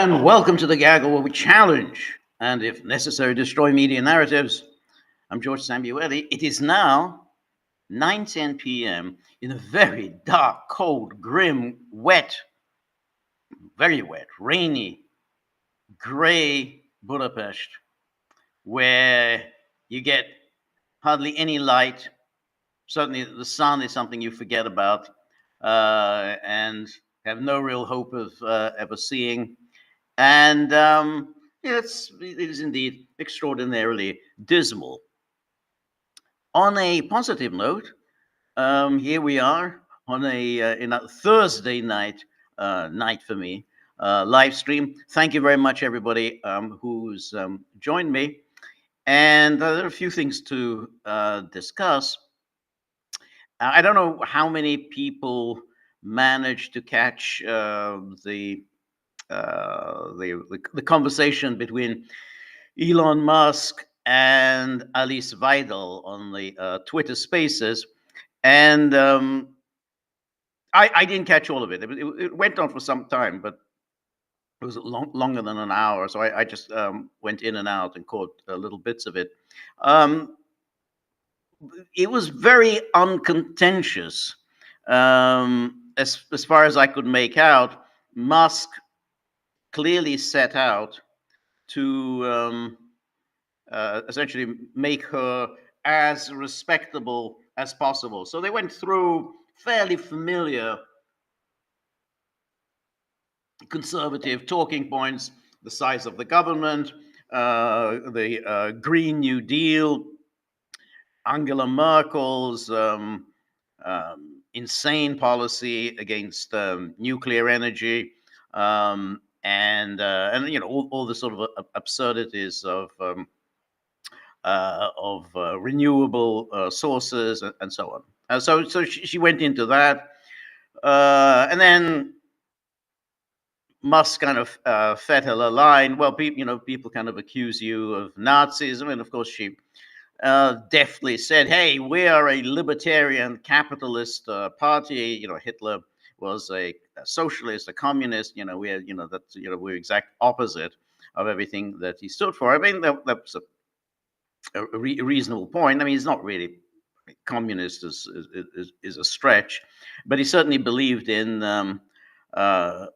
And welcome to the Gaggle, where we challenge and, if necessary, destroy media narratives. I'm George Samueli. It is now 9:10 p.m. in a very dark, cold, grim, wet, very wet, rainy, grey Budapest, where you get hardly any light. Certainly, the sun is something you forget about and have no real hope of ever seeing. And it is indeed extraordinarily dismal. On a positive note, here we are on in a Thursday night for me live stream. Thank you very much, everybody who's joined me. And there are a few things to discuss. I don't know how many people managed to catch the conversation between Elon Musk and Alice Weidel on the Twitter Spaces, and I didn't catch all of it. It went on for some time, but it was longer than an hour, so I just went in and out and caught little bits of it. It was very uncontentious, as far as I could make out. Musk clearly set out to essentially make her as respectable as possible. So they went through fairly familiar conservative talking points: the size of the government, the Green New Deal, Angela Merkel's insane policy against nuclear energy, and all the sort of absurdities of renewable sources and so on. So she went into that, and then Musk kind of fed her a line. Well, people kind of accuse you of Nazism, and of course she deftly said, "Hey, we are a libertarian capitalist party. Hitler was a socialist, a communist. We're exact opposite of everything that he stood for." I mean, that's a reasonable point. I mean, he's not really communist is a stretch, but he certainly believed in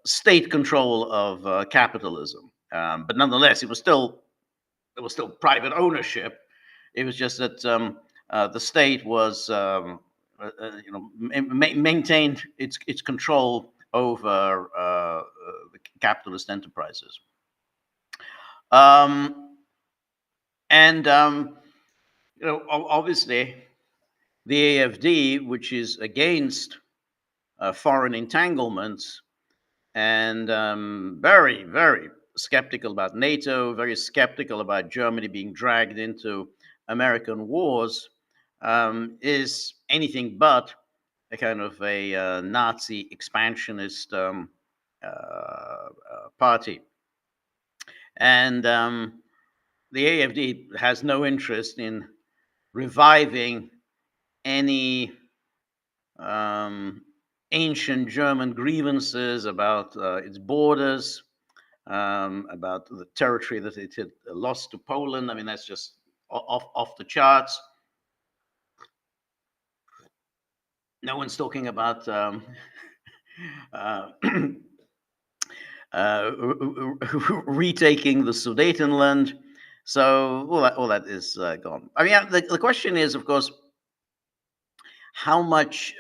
state control of capitalism. But nonetheless, it was still private ownership. It was just that the state was, maintained its control over the capitalist enterprises. Obviously, the AfD, which is against foreign entanglements and very, very skeptical about NATO, very skeptical about Germany being dragged into American wars, is anything but a kind of a Nazi expansionist party. And the AfD has no interest in reviving any ancient German grievances about its borders, about the territory that it had lost to Poland. I mean, that's just off the charts. No one's talking about retaking the Sudetenland. So all that is gone. I mean, the question is, of course, how much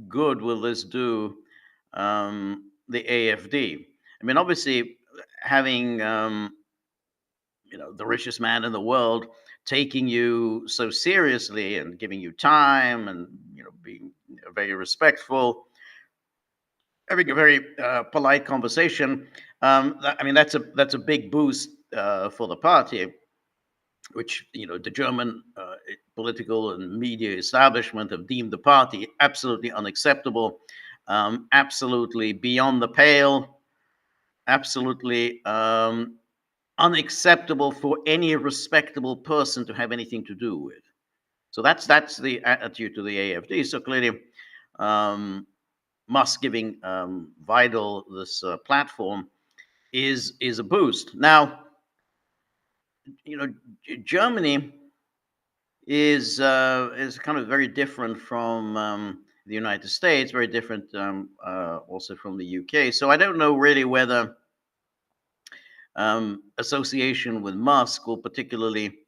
good will this do the AfD? I mean, obviously, having the richest man in the world taking you so seriously and giving you time and being very respectful, having a very polite conversation. I mean, that's a big boost for the party, which the German political and media establishment have deemed the party absolutely unacceptable, absolutely beyond the pale, absolutely unacceptable for any respectable person to have anything to do with. So that's the attitude to the AfD. So clearly, Musk giving Weidel this platform is a boost. Now, Germany is kind of very different from the United States, very different also from the UK. So I don't know really whether association with Musk will particularly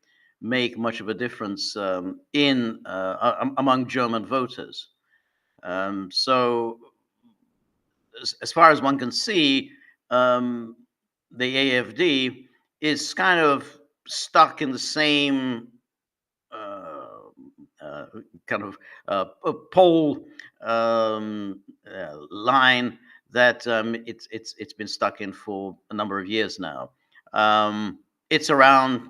make much of a difference among German voters. So as far as one can see, the AfD is kind of stuck in the same kind of poll line that it's been stuck in for a number of years now. It's around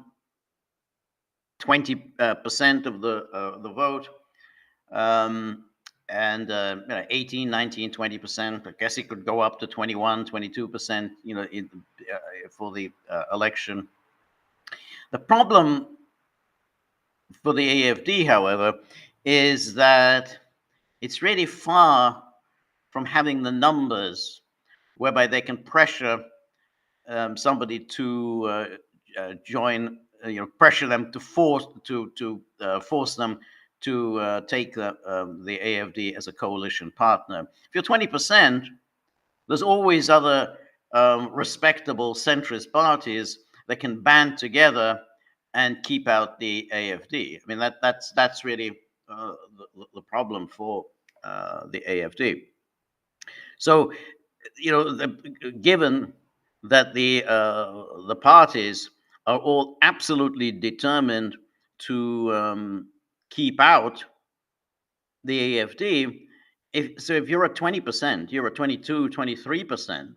20% of the vote, and 18, 19, 20%. I guess it could go up to 21, 22%. For the election. The problem for the AfD, however, is that it's really far from having the numbers whereby they can pressure somebody to join, pressure them to force them to take the AfD as a coalition partner. If you're 20%, there's always other respectable centrist parties that can band together and keep out the AfD. I mean, that's really the problem for the AfD. So, given that the parties are all absolutely determined to keep out the AfD, if you're at 20%, you're at 22, 23%,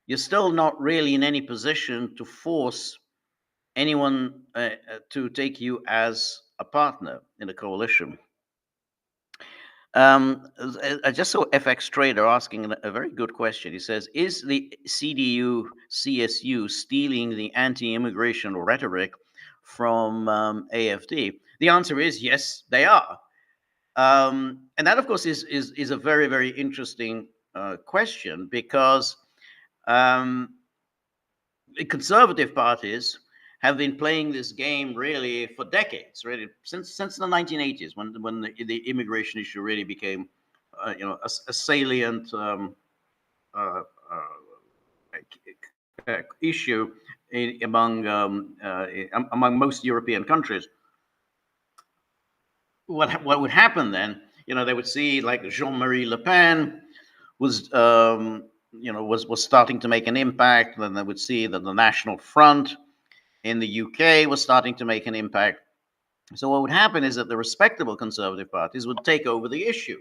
you're still not really in any position to force anyone to take you as a partner in a coalition. I just saw FX Trader asking a very good question. He says, is the CDU, CSU stealing the anti-immigration rhetoric from AfD? The answer is yes, they are. And that, of course, is a very, very interesting question, because the conservative parties have been playing this game really for decades, really since the 1980s, when the immigration issue really became, a salient issue among most European countries. What would happen then? They would see like Jean-Marie Le Pen was starting to make an impact. Then they would see that the National Front in the UK was starting to make an impact. So what would happen is that the respectable conservative parties would take over the issue,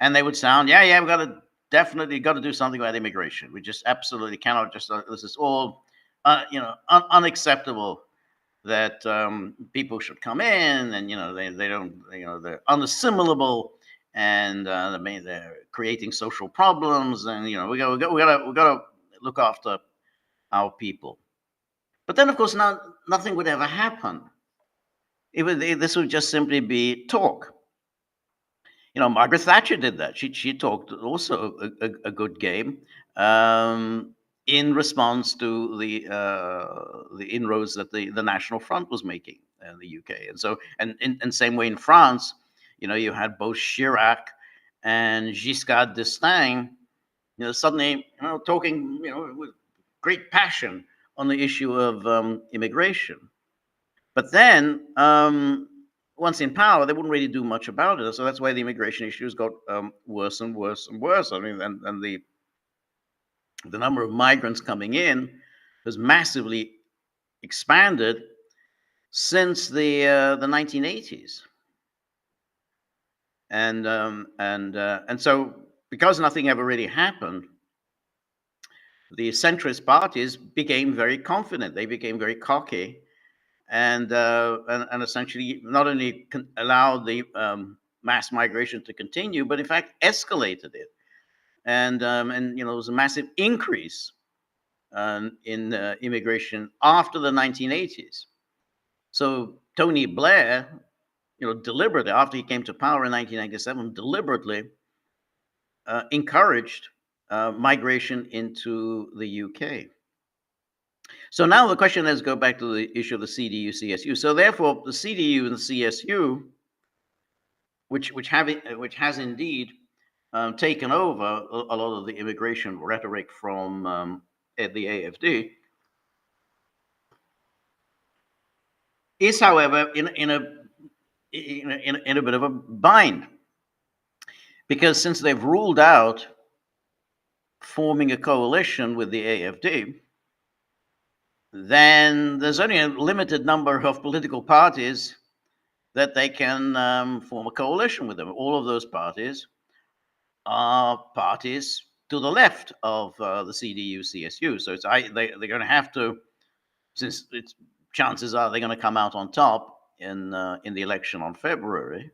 and they would sound, yeah, we've definitely got to do something about immigration. We just absolutely cannot just. This is all, unacceptable. That people should come in, and they don't, they're unassimilable, and they're creating social problems, and we got to look after our people. But then, of course, nothing would ever happen. This would just simply be talk. Margaret Thatcher did that. She talked also a good game in response to the inroads that the National Front was making in the UK. And so, and same way in France, you had both Chirac and Giscard d'Estaing, suddenly, talking, with great passion on the issue of immigration. But then, once in power, they wouldn't really do much about it. So that's why the immigration issues got worse and worse and worse. I mean, and the number of migrants coming in has massively expanded since the 1980s. And so, because nothing ever really happened, the centrist parties became very confident. They became very cocky, and essentially not only allowed the mass migration to continue, but in fact escalated it. And there was a massive increase in immigration after the 1980s. So Tony Blair, deliberately, after he came to power in 1997, deliberately encouraged migration into the UK. So now the question is, go back to the issue of the CDU, CSU. So therefore, the CDU and the CSU, which has indeed taken over a lot of the immigration rhetoric from the AfD, is, however, in a bit of a bind, because since they've ruled out forming a coalition with the AfD, then there's only a limited number of political parties that they can form a coalition with them. All of those parties are parties to the left of the CDU, CSU. So they're going to have to, since chances are they're going to come out on top in the election on February.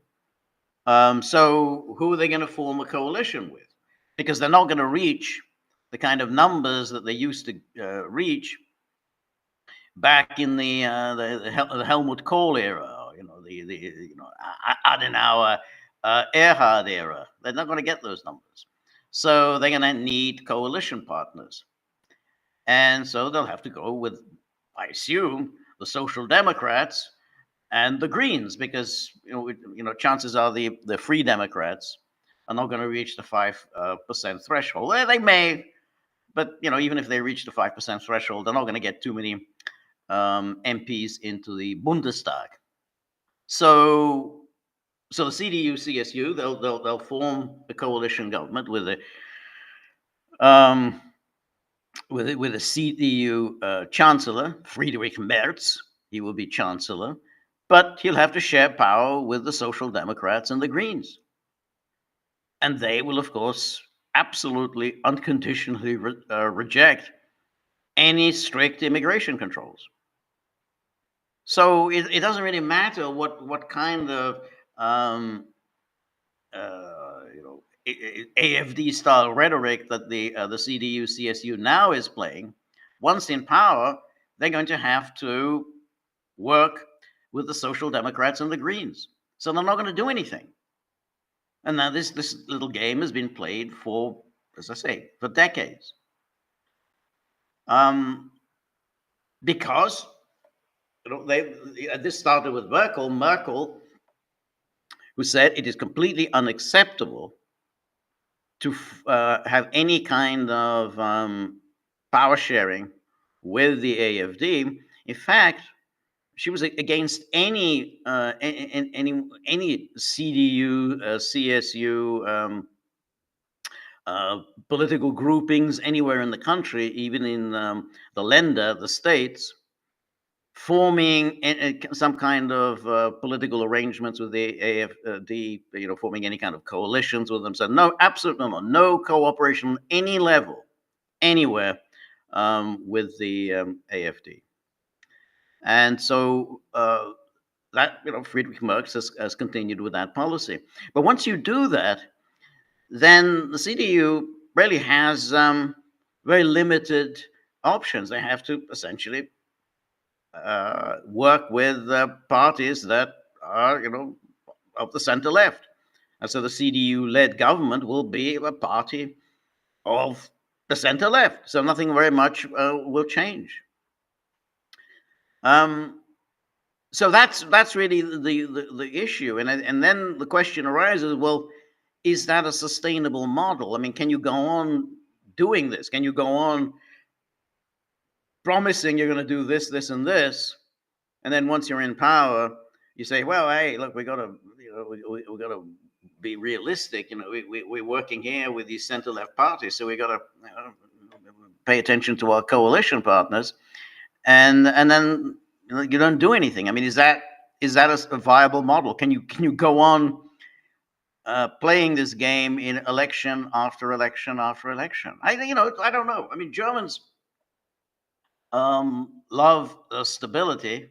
So who are they going to form a coalition with? Because they're not going to reach the kind of numbers that they used to reach back in the Helmut Kohl era, the Adenauer, Erhard era. They're not going to get those numbers, so they're going to need coalition partners, and so they'll have to go with, I assume, the Social Democrats and the Greens, because chances are the Free Democrats are not going to reach the 5% threshold. Well, they may, but even if they reach the 5% threshold, they're not going to get too many MPs into the Bundestag. So the CDU, CSU, they'll form a coalition government with a CDU chancellor, Friedrich Merz. He will be chancellor, but he'll have to share power with the Social Democrats and the Greens, and they will, of course, absolutely unconditionally reject any strict immigration controls. So it doesn't really matter what kind of AfD style rhetoric that the CDU CSU now is playing. Once in power, they're going to have to work with the Social Democrats and the Greens. So they're not going to do anything. And now this little game has been played for, as I say, for decades. Because this started with Merkel, who said it is completely unacceptable to have any kind of power sharing with the AfD. In fact, she was against any CDU, CSU political groupings anywhere in the country, even in the Länder, the states, forming some kind of political arrangements with the AfD, forming any kind of coalitions with them. So no, absolutely no cooperation on any level, anywhere, with the AfD. And so that, Friedrich Merz has continued with that policy. But once you do that, then the CDU really has very limited options. They have to essentially work with parties that are, of the center left. And so the CDU-led government will be a party of the center left. So nothing very much will change. So that's really the issue. And then the question arises, well, is that a sustainable model? I mean, can you go on doing this? Can you go on promising you're going to do this, this, and this, and then once you're in power, you say, well, hey, look, we got to be realistic. We're working here with these center-left parties, so we got to pay attention to our coalition partners, and then you don't do anything. I mean, is that a viable model? Can you go on playing this game in election after election after election? I don't know. I mean, Germans love stability,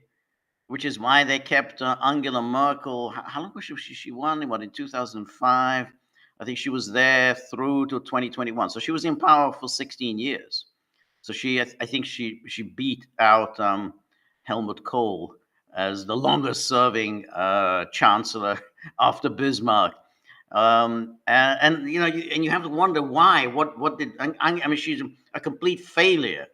which is why they kept Angela Merkel. How long was she won? What, in 2005? I think she was there through to 2021. So she was in power for 16 years. So I think she beat out Helmut Kohl as the longest serving chancellor after Bismarck. And and you have to wonder why. What did I mean? She's a complete failure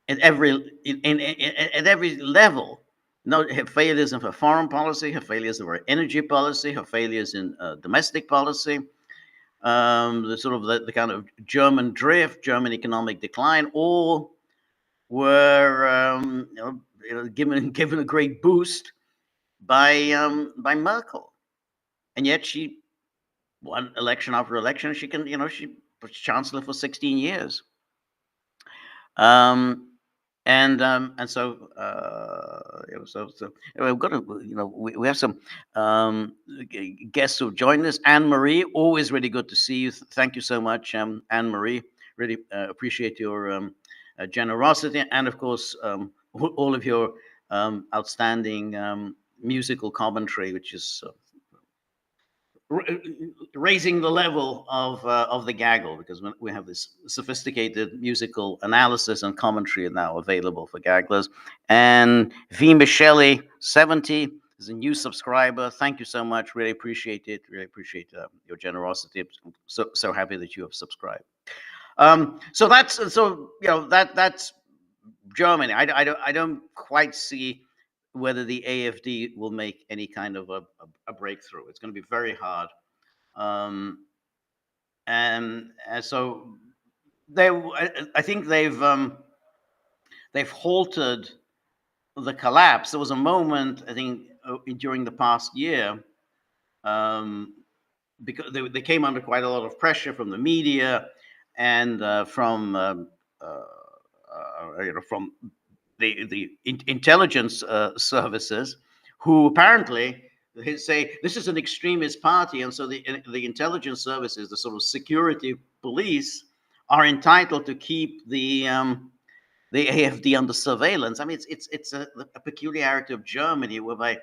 at at every level. No, her failures in her foreign policy, her failures in her energy policy, her failures in domestic policy, the sort of the kind of German drift, German economic decline, all were given a great boost by Merkel, and yet she won election after election. She can she was chancellor for 16 years. And so we've got to we have some guests who joined us. Anne Marie, always really good to see you. Thank you so much, Anne Marie. Really appreciate your generosity, and of course all of your outstanding musical commentary, which is raising the level of the Gaggle, because we have this sophisticated musical analysis and commentary now available for Gagglers. And V. Michelli 70 is a new subscriber. Thank you so much. Really appreciate it. Really appreciate your generosity. So happy that you have subscribed. So that's Germany. I don't quite see whether the AfD will make any kind of a breakthrough. It's going to be very hard. And so I think they've halted the collapse. There was a moment, I think, during the past year, because they came under quite a lot of pressure from the media and from the intelligence services, who apparently say this is an extremist party, and so the intelligence services, the sort of security police, are entitled to keep the AfD under surveillance. I mean, it's a peculiarity of Germany, whereby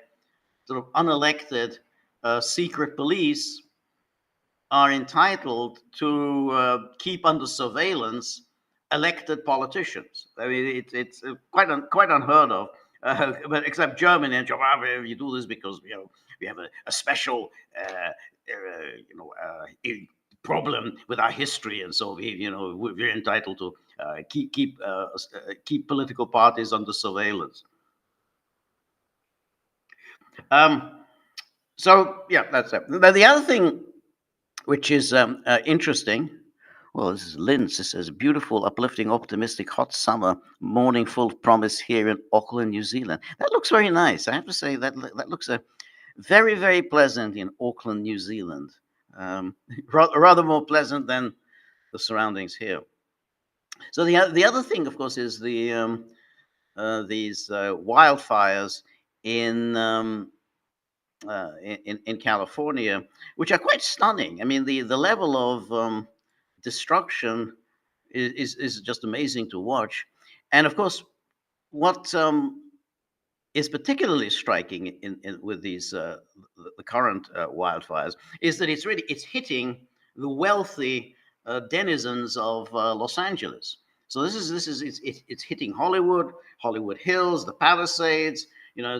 sort of unelected secret police are entitled to keep under surveillance elected politicians. I mean, it's quite unheard of. But except Germany, and you do this because we have a special problem with our history, and so we're entitled to keep political parties under surveillance. So yeah, that's it. Now, the other thing which is interesting. Well, this is Linz. It says, beautiful, uplifting, optimistic, hot summer morning full of promise here in Auckland, New Zealand. That looks very nice. I have to say that looks very, very pleasant in Auckland, New Zealand. Rather more pleasant than the surroundings here. So the other thing, of course, is these wildfires in California, which are quite stunning. I mean, the level of destruction is just amazing to watch. And of course, what is particularly striking with these the current wildfires is that it's hitting the wealthy denizens of Los Angeles. So it's hitting Hollywood Hills, the Palisades. All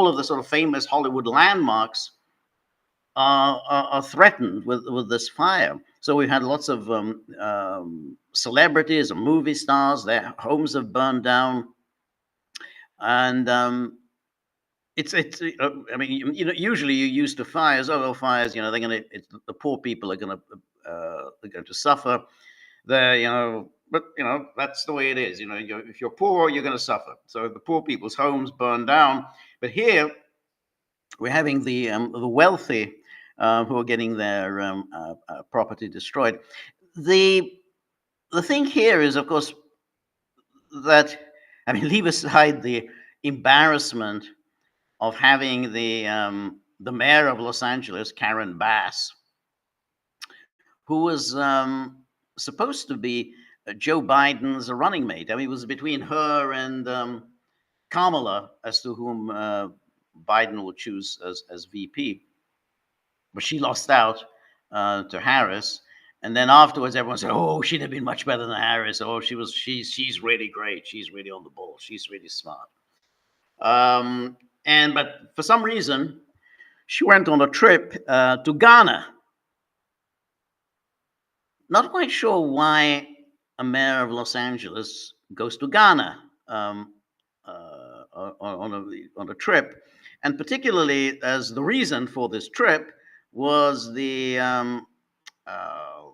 of the sort of famous Hollywood landmarks are threatened with this fire. So we've had lots of celebrities and movie stars. Their homes have burned down, and I mean, usually you're used to fires. Fires. The poor people are going to suffer. But that's the way it is. If you're poor, you're going to suffer. So the poor people's homes burn down. But here we're having the wealthy who are getting their property destroyed. The thing here is, of course, that, I mean, leave aside the embarrassment of having the mayor of Los Angeles, Karen Bass, who was supposed to be Joe Biden's running mate. I mean, it was between her and Kamala as to whom Biden will choose as VP. But she lost out to Harris. And then afterwards, everyone said, "Oh, she'd have been much better than Harris. Oh, she's really great. She's really on the ball. She's really smart." But for some reason, she went on a trip to Ghana. Not quite sure why a mayor of Los Angeles goes to Ghana on a trip, and particularly as the reason for this trip was the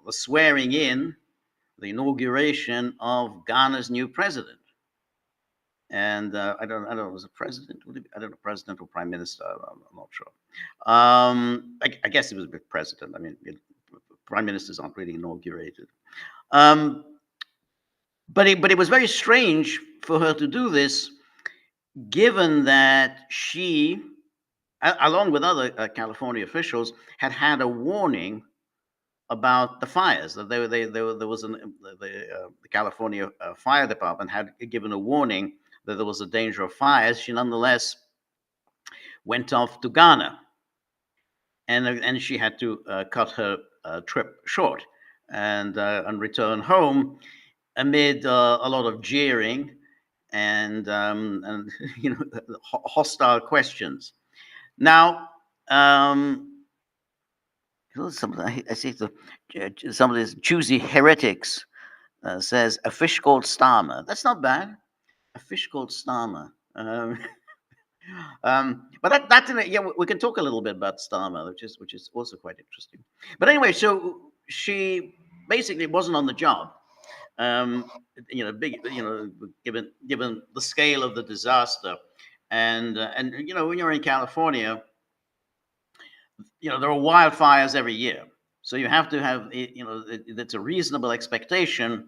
swearing in, the inauguration of Ghana's new president. And I don't know, was it president? I don't know, president or prime minister. I'm not sure. I guess it was a president. I mean, prime ministers aren't really inaugurated. Um, but it was very strange for her to do this, given that she, along with other California officials, had a warning about the fires. That there was the California Fire Department had given a warning that there was a danger of fires. She nonetheless went off to Ghana, and she had to cut her trip short and return home amid a lot of jeering and hostile questions. Now, I see some of these choosy heretics says a fish called Starmer. That's not bad. A fish called Starmer. But that's we can talk a little bit about Starmer, which is also quite interesting. But anyway, so she basically wasn't on the job. Given the scale of the disaster, and when you're in California, there are wildfires every year, so you have to have it's a reasonable expectation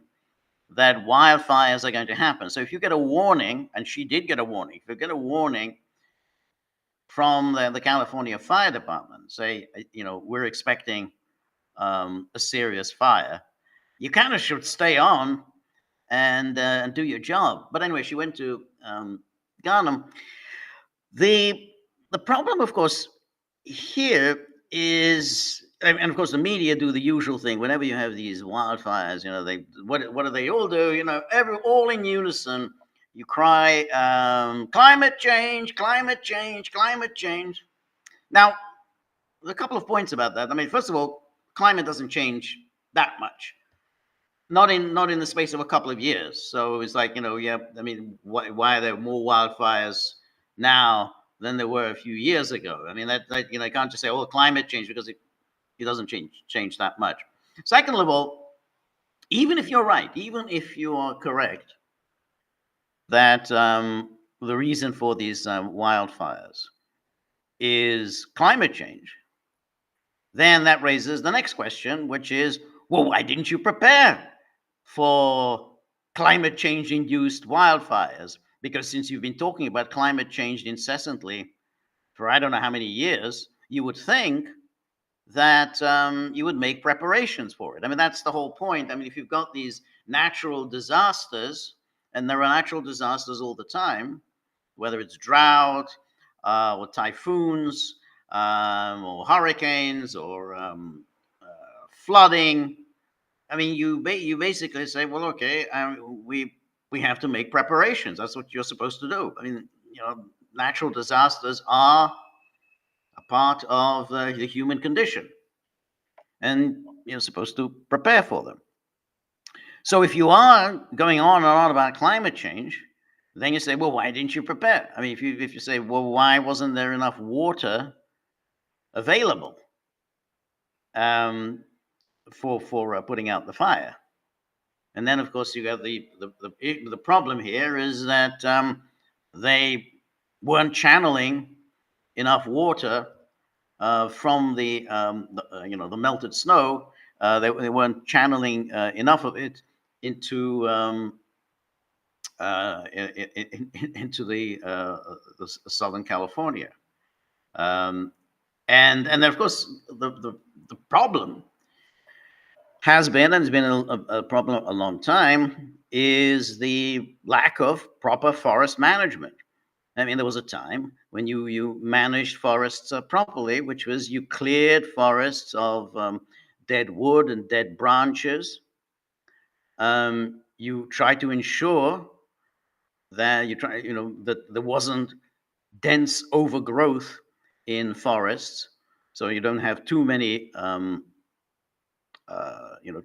that wildfires are going to happen. So if you get a warning, and she did get a warning, if you get a warning from the California Fire Department, say, we're expecting a serious fire, you kind of should stay on and do your job. But anyway, she went to Ghana. The problem, of course, here is, and of course, the media do the usual thing. Whenever you have these wildfires, what do they all do? All in unison, you cry, climate change, climate change, climate change. Now, there's a couple of points about that. I mean, first of all, climate doesn't change that much. Not in the space of a couple of years. So it's like, I mean, why are there more wildfires now than there were a few years ago? I mean, that I can't just say, oh, climate change, because it doesn't change that much. Second of all, even if you're right, even if you are correct that the reason for these wildfires is climate change, then that raises the next question, which is, well, why didn't you prepare for climate change induced wildfires? Because since you've been talking about climate change incessantly for I don't know how many years, you would think that you would make preparations for it. I mean, that's the whole point. I mean, if you've got these natural disasters, and there are natural disasters all the time, whether it's drought or typhoons or hurricanes or flooding, I mean, you basically say, well, okay, we have to make preparations. That's what you're supposed to do. I mean, natural disasters are a part of the human condition, and you're supposed to prepare for them. So if you are going on and on about climate change, then you say, well, why didn't you prepare? I mean, if you say, well, why wasn't there enough water available for putting out the fire? And then, of course, you have the problem here is that they weren't channeling enough water from the melted snow. They weren't channeling enough of it into into the Southern California, and then of course the problem has been, and has been a problem a long time, is the lack of proper forest management. I mean, there was a time when you managed forests properly, which was you cleared forests of dead wood and dead branches. You tried to ensure that that there wasn't dense overgrowth in forests, so you don't have too many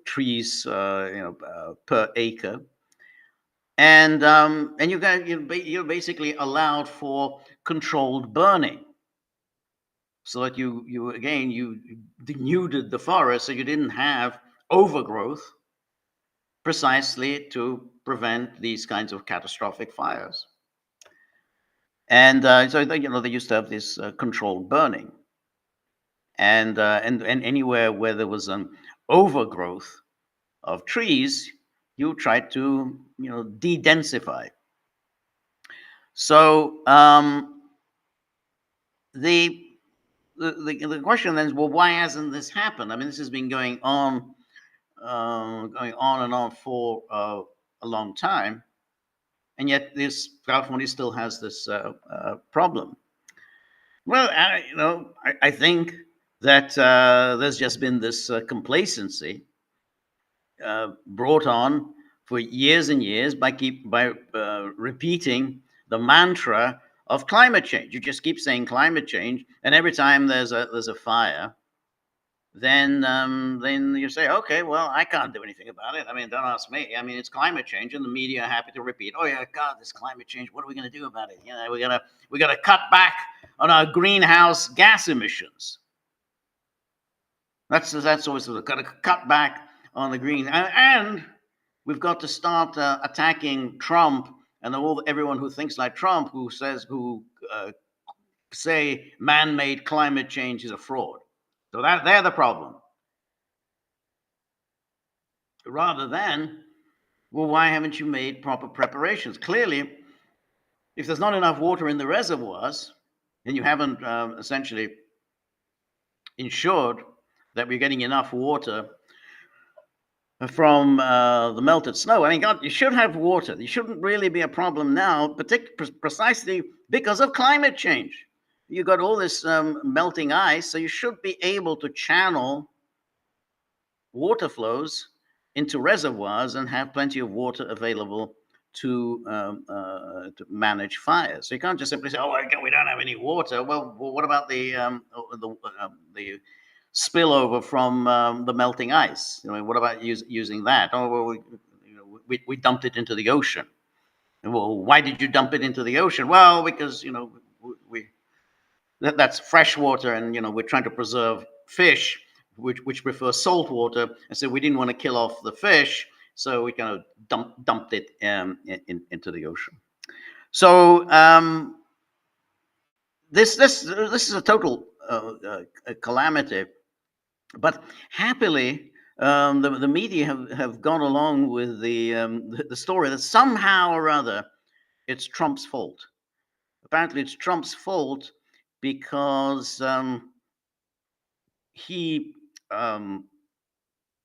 trees per acre, and you're basically allowed for controlled burning, so that you denuded the forest, so you didn't have overgrowth, precisely to prevent these kinds of catastrophic fires. And so they used to have this controlled burning, and anywhere where there was an overgrowth of trees, you try to de-densify. So the question then is, well, why hasn't this happened? I mean, this has been going on and on for a long time, and yet California still has this problem. Well, I think that there's just been this complacency brought on for years and years by repeating the mantra of climate change. You just keep saying climate change, and every time there's a fire, then you say, okay, well, I can't do anything about it. I mean, don't ask me. I mean, it's climate change, and the media are happy to repeat, oh yeah, God, this climate change. What are we going to do about it? We got to cut back on our greenhouse gas emissions. That's always got to cut back on the green, and we've got to start attacking Trump and everyone who thinks like Trump, who say man-made climate change is a fraud. So they're the problem. Rather than, well, why haven't you made proper preparations? Clearly, if there's not enough water in the reservoirs, and you haven't essentially ensured that we're getting enough water from the melted snow. I mean, God, you should have water. There shouldn't really be a problem now, precisely because of climate change. You got all this melting ice, so you should be able to channel water flows into reservoirs and have plenty of water available to manage fires. So you can't just simply say, "Oh, we don't have any water." Well, what about the spillover from the melting ice? I mean, what about using that? Oh, well, we dumped it into the ocean. Well, why did you dump it into the ocean? Well, because that's fresh water, and we're trying to preserve fish, which prefer salt water, and so we didn't want to kill off the fish, so we kind of dumped it into the ocean. So this is a total calamity, but happily the media have gone along with the story that somehow or other it's Trump's fault. Apparently, it's Trump's fault because he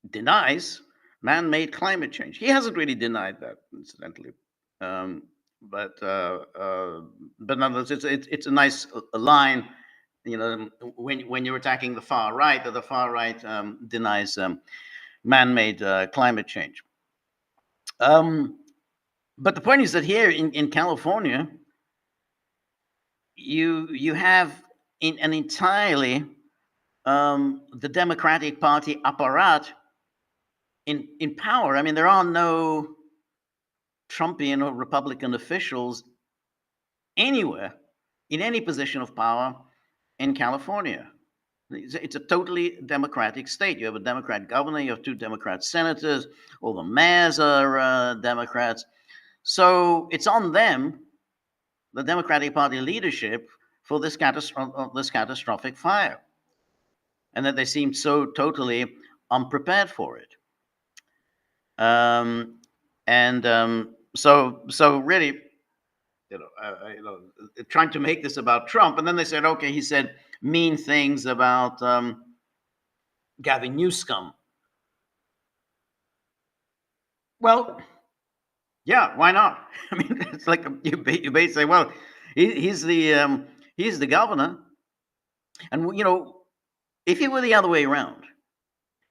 denies man-made climate change. He hasn't really denied that, incidentally, but nonetheless, it's a nice line. When you're attacking the far right, that the far right denies man-made climate change. But the point is that here in California, you have an entirely the Democratic Party apparat in power. I mean, there are no Trumpian or Republican officials anywhere in any position of power in California. It's a totally Democratic state. You have a Democrat governor, you have 2 Democrat senators, all the mayors are Democrats. So it's on them, the Democratic Party leadership, for this catastrophic fire, and that they seem so totally unprepared for it. So really, trying to make this about Trump, and then they said, okay, he said mean things about Gavin Newsom. Well, yeah, why not? I mean, it's like you basically say, well, he's the governor, and if it were the other way around,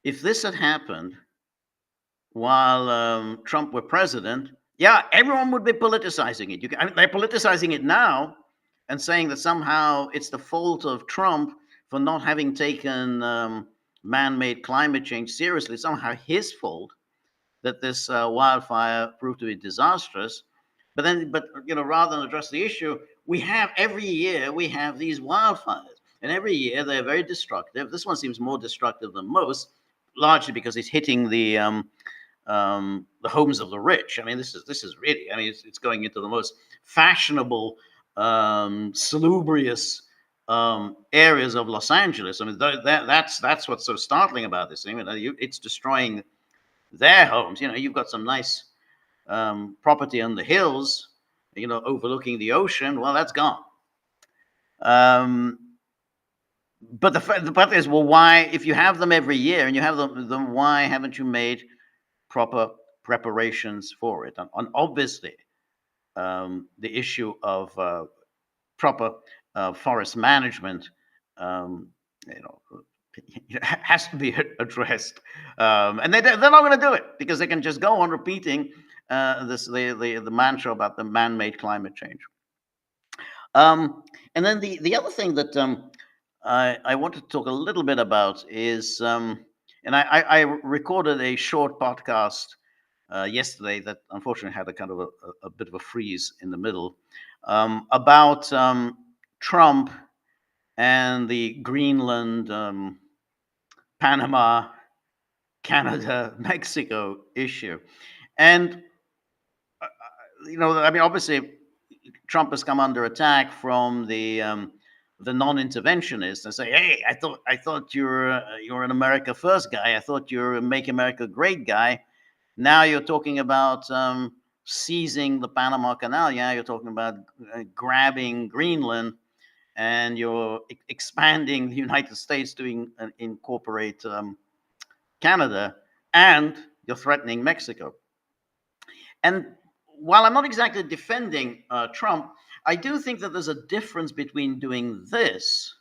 if this had happened while Trump were president, yeah, everyone would be politicizing it. They're politicizing it now and saying that somehow it's the fault of Trump for not having taken man-made climate change seriously, somehow his fault that this wildfire proved to be disastrous. But rather than address the issue, we have every year we have these wildfires, and every year they're very destructive. This one seems more destructive than most, largely because it's hitting the homes of the rich. I mean, this is really. I mean, it's going into the most fashionable, salubrious areas of Los Angeles. I mean, that's what's so startling about this thing. It's destroying their homes. You've got some nice property on the hills, overlooking the ocean. Well, that's gone. But the fact is, well, why, if you have them every year and you have them, why haven't you made proper preparations for it? And obviously, the issue of proper forest management, has to be addressed, and they're not going to do it because they can just go on repeating the mantra about the man-made climate change. And then the other thing that I want to talk a little bit about is, and I recorded a short podcast yesterday that unfortunately had a kind of a bit of a freeze in the middle, about Trump and the Greenland, Panama, Canada, Mexico issue. And, I mean, obviously, Trump has come under attack from the non-interventionists and say, "Hey, I thought you're an America First guy. I thought you're a Make America Great guy. Now you're talking about seizing the Panama Canal. Yeah, you're talking about grabbing Greenland, and you're expanding the United States to incorporate Canada, and you're threatening Mexico." And while I'm not exactly defending Trump, I do think that there's a difference between doing this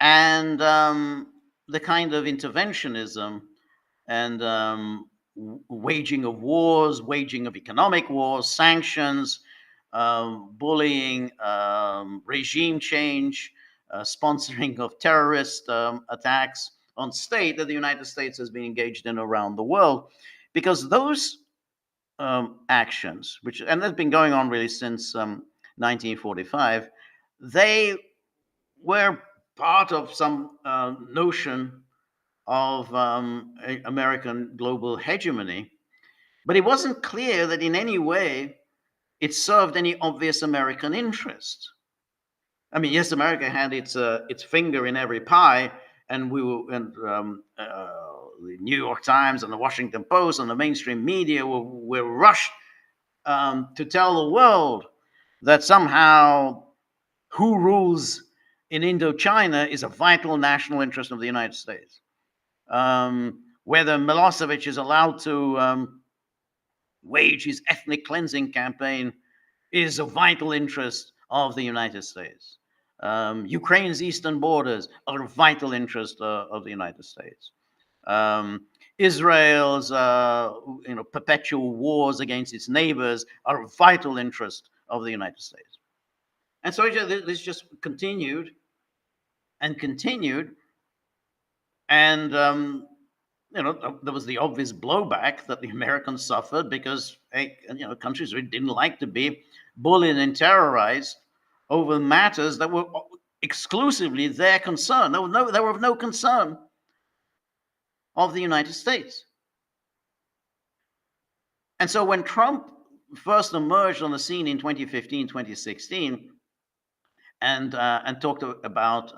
and the kind of interventionism and waging of wars, waging of economic wars, sanctions, bullying, regime change, sponsoring of terrorist attacks on state that the United States has been engaged in around the world. Because those actions, and that's been going on really since 1945, they were part of some notion of American global hegemony, but it wasn't clear that in any way it served any obvious American interest. I mean, yes, America had its finger in every pie, and the New York Times and the Washington Post and the mainstream media were rushed to tell the world that somehow who rules in Indochina is a vital national interest of the United States. Whether Milosevic is allowed to wage his ethnic cleansing campaign is a vital interest of the United States. Ukraine's eastern borders are a vital interest of the United States. Israel's perpetual wars against its neighbors are a vital interest of the United States. And so this just continued and continued, and there was the obvious blowback that the Americans suffered because countries really didn't like to be bullied and terrorized over matters that were exclusively their concern. They were of no concern of the United States. And so when Trump first emerged on the scene in 2015, 2016, and talked about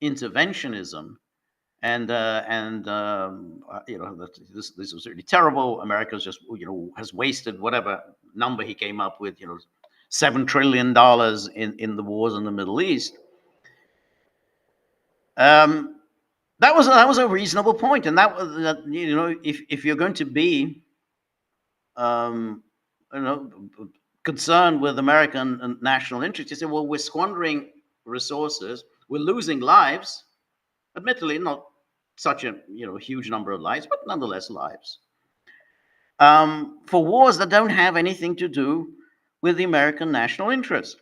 interventionism, and this was really terrible. America's just has wasted whatever number he came up with, $7 trillion in the wars in the Middle East. That was a reasonable point, and that if you're going to be concerned with American national interest, you say, well, we're squandering resources, we're losing lives. Admittedly, not such a huge number of lives, but nonetheless lives, for wars that don't have anything to do with the American national interest.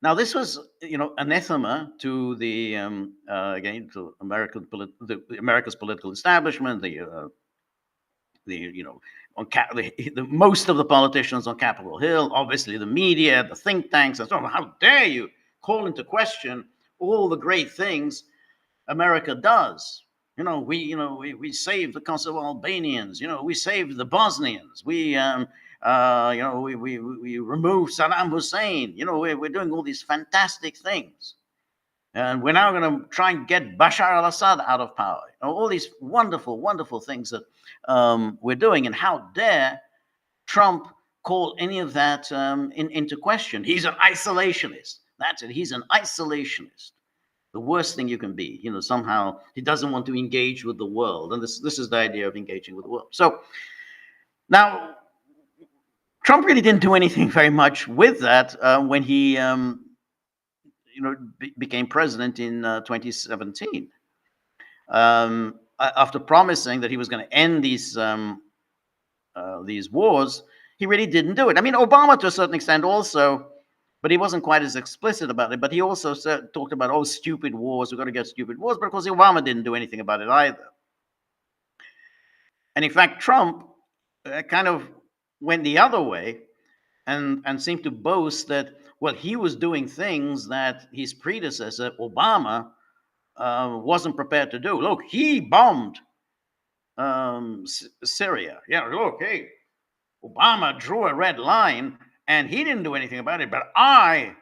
Now, this was, anathema to the again to America's political establishment, the most of the politicians on Capitol Hill, obviously the media, the think tanks, and so on. How dare you call into question all the great things America does? We saved the Kosovo Albanians. We saved the Bosnians. We removed Saddam Hussein. We're doing all these fantastic things. And we're now going to try and get Bashar al-Assad out of power. All these wonderful, wonderful things that we're doing. And how dare Trump call any of that into question? He's an isolationist. That's it. He's an isolationist. The worst thing you can be. Somehow he doesn't want to engage with the world. And this is the idea of engaging with the world. So now, Trump really didn't do anything very much with that when he became president in 2017. After promising that he was going to end these wars, he really didn't do it. I mean, Obama to a certain extent also, but he wasn't quite as explicit about it. But he also talked about, stupid wars, we're going to get stupid wars, but of course Obama didn't do anything about it either. And in fact, Trump kind of went the other way and seemed to boast that, well, he was doing things that his predecessor, Obama, wasn't prepared to do. Look, he bombed Syria. Yeah, look, hey, Obama drew a red line and he didn't do anything about it, but I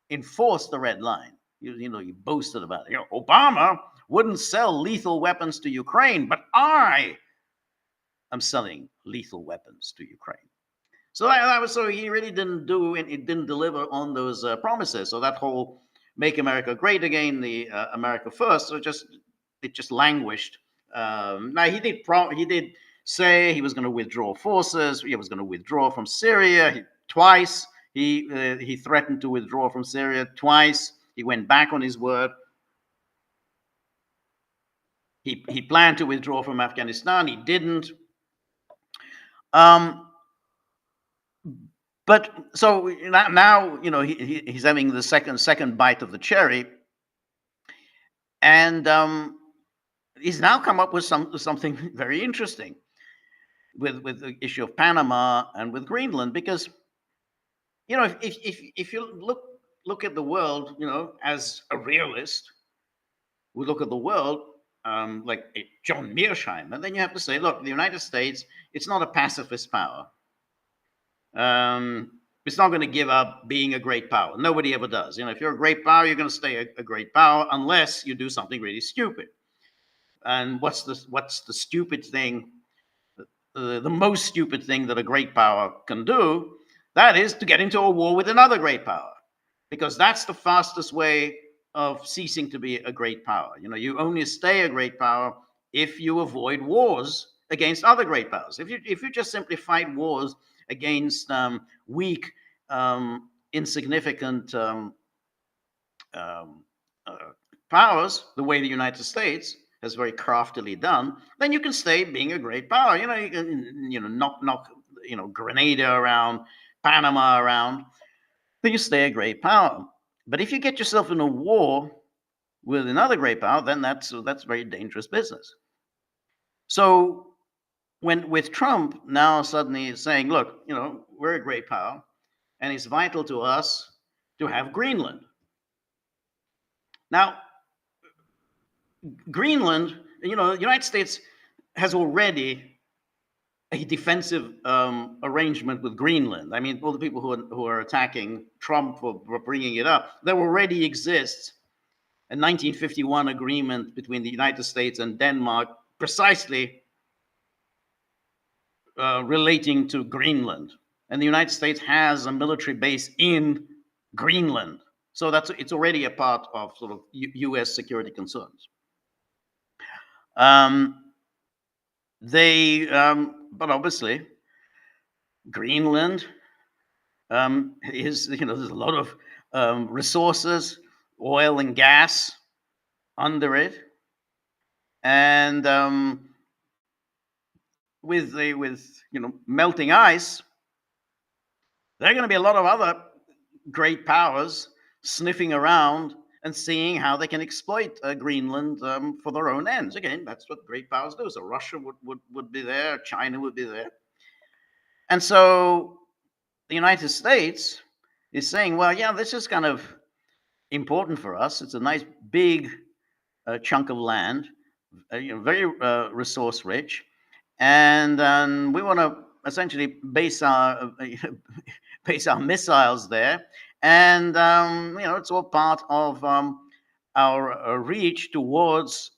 enforced the red line. He boasted about it. Obama wouldn't sell lethal weapons to Ukraine, but I am selling lethal weapons to Ukraine. So he really didn't do it. It didn't deliver on those promises. So that whole "Make America Great Again," the America First, so it just languished. Now he did say he was going to withdraw forces. He was going to withdraw from Syria twice. He threatened to withdraw from Syria twice. He went back on his word. He planned to withdraw from Afghanistan. He didn't. But so now he's having the second bite of the cherry, and he's now come up with something very interesting with the issue of Panama and with Greenland, because if you look at the world as a realist, we look at the world like John Mearsheimer, and then you have to say, look, the United States, it's not a pacifist power. It's not going to give up being a great power. Nobody ever does. If you're a great power, you're going to stay a great power unless you do something really stupid. And what's the stupid thing? The most stupid thing that a great power can do, that is to get into a war with another great power, because that's the fastest way of ceasing to be a great power. You only stay a great power if you avoid wars against other great powers. If you just simply fight wars against weak, insignificant powers, the way the United States has very craftily done, then you can stay being a great power. You can knock Grenada around, Panama around, then you stay a great power. But if you get yourself in a war with another great power, then that's very dangerous business. So with Trump now suddenly saying, look, we're a great power, and it's vital to us to have Greenland. Now, Greenland, the United States has already a defensive arrangement with Greenland. I mean, all the people who are attacking Trump for bringing it up, there already exists a 1951 agreement between the United States and Denmark, precisely relating to Greenland. And the United States has a military base in Greenland. So it's already a part of sort of U.S. security concerns. But obviously, Greenland is, there's a lot of resources, oil and gas under it, and with melting ice, there are going to be a lot of other great powers sniffing around and seeing how they can exploit Greenland for their own ends. Again, that's what great powers do. So Russia would be there, China would be there. And so the United States is saying, well, yeah, this is kind of important for us. It's a nice big chunk of land, very resource rich. And we want to essentially base our base our missiles there, and it's all part of our reach towards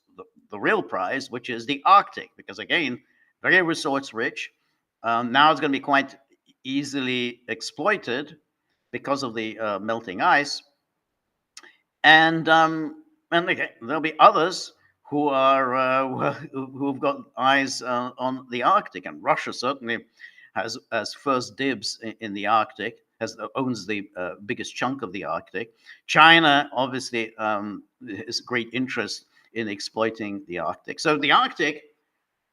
the real prize, which is the Arctic, because again, very resource rich. Now it's going to be quite easily exploited because of the melting ice, and again, there'll be others who are who've got eyes on the Arctic, and Russia certainly has first dibs in the Arctic, owns the biggest chunk of the Arctic. China obviously has great interest in exploiting the Arctic. So the Arctic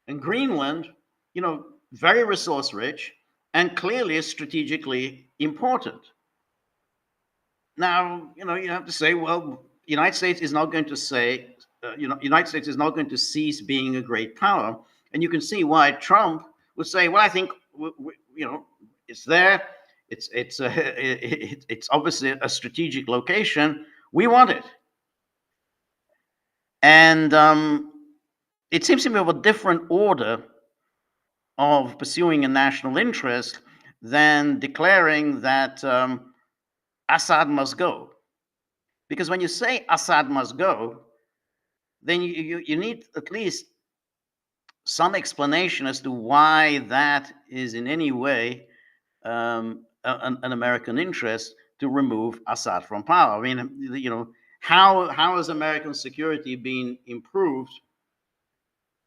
and Greenland, very resource rich and clearly strategically important. Now, you have to say, well, United States is not going to say, United States is not going to cease being a great power, and you can see why Trump would say, well, I think it's there, it's obviously a strategic location. We want it, and it seems to me of a different order of pursuing a national interest than declaring that Assad must go. Because when you say Assad must go, then you need at least some explanation as to why that is in any way an American interest to remove Assad from power. I mean, how has American security been improved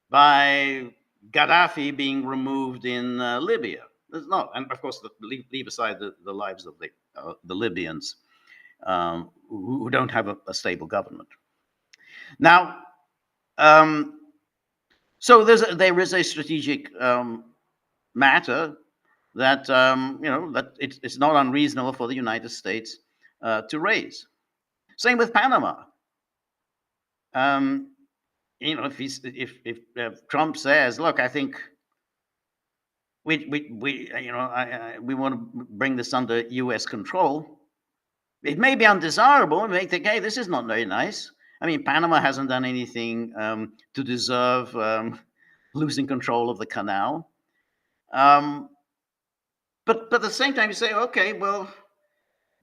by Gaddafi being removed in Libya? There's not, and of course, leave aside the lives of the Libyans who don't have a stable government. Now, so there is a strategic matter that that it's not unreasonable for the United States to raise. Same with Panama. If Trump says, "Look, I think we want to bring this under U.S. control," it may be undesirable. It may think, "Hey, this is not very nice." I mean, Panama hasn't done anything to deserve losing control of the canal. But at the same time, you say, okay, well,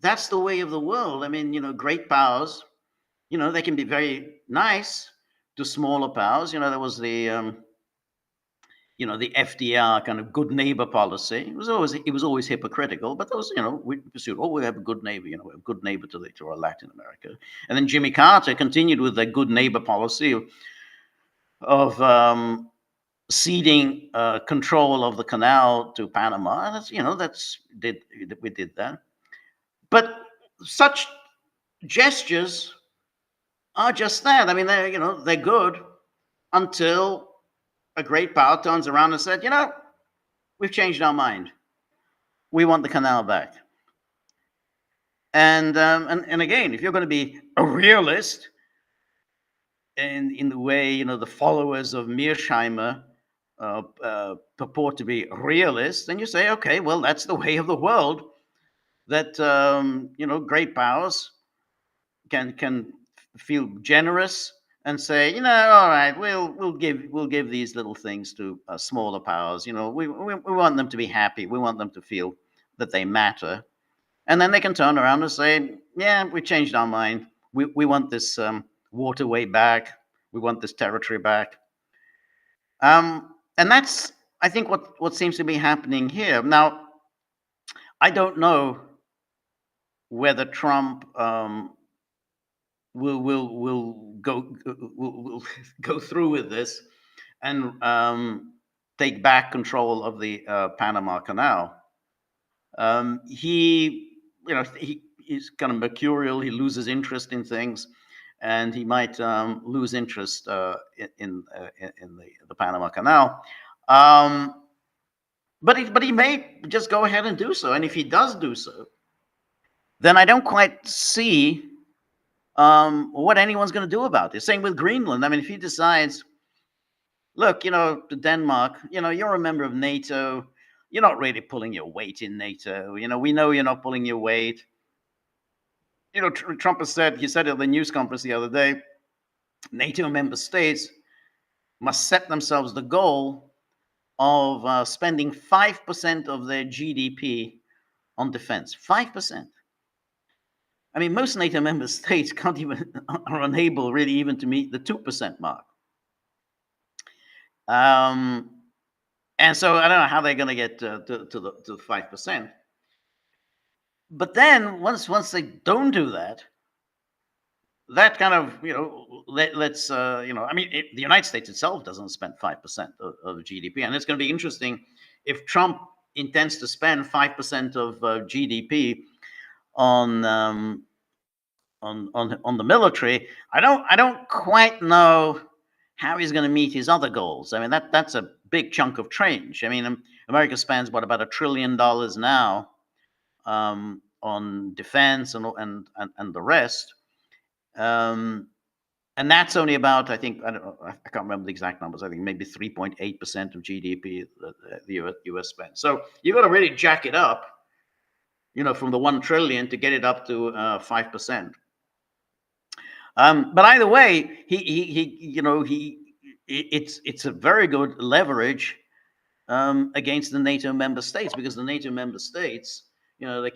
that's the way of the world. I mean, great powers, they can be very nice to smaller powers. There was the the FDR kind of good neighbor policy. It was always hypocritical, but those, we pursued, we have a good neighbor, we have a good neighbor to our Latin America. And then Jimmy Carter continued with the good neighbor policy of ceding control of the canal to Panama. We did that. But such gestures are just that. I mean, they're good until a great power turns around and said, we've changed our mind. We want the canal back. And again, if you're going to be a realist, and in the way the followers of Mearsheimer purport to be realists, then you say, okay, well, that's the way of the world. That great powers can feel generous and say, all right, we'll give these little things to smaller powers. We want them to be happy. We want them to feel that they matter, and then they can turn around and say, yeah, we changed our mind. We want this waterway back. We want this territory back. And that's, I think, what seems to be happening here. Now, I don't know whether Trump will go through with this and take back control of the Panama Canal. He's kind of mercurial. He loses interest in things, and he might lose interest in the Panama Canal. But he may just go ahead and do so. And if he does do so, then I don't quite see what anyone's going to do about this. Same with Greenland. I mean, if he decides, look, to Denmark, you're a member of NATO. You're not really pulling your weight in NATO. We know you're not pulling your weight. Trump he said at the news conference the other day, NATO member states must set themselves the goal of spending 5% of their GDP on defense. 5%. I mean, most NATO member states are unable really even to meet the 2% mark. And so I don't know how they're going to get to the 5%. But then once they don't do that, that kind of, let's, I mean, the United States itself doesn't spend 5% of GDP. And it's going to be interesting if Trump intends to spend 5% of GDP on the military. I don't quite know how he's going to meet his other goals. I mean, that's a big chunk of change. I mean, America spends about $1 trillion now on defense and the rest. And that's only about, I think, I can't remember the exact numbers. I think maybe 3.8% of GDP the US spends. So you've got to really jack it up, from the 1 trillion to get it up to 5%. But either way, it's a very good leverage against the NATO member states, because the NATO member states, they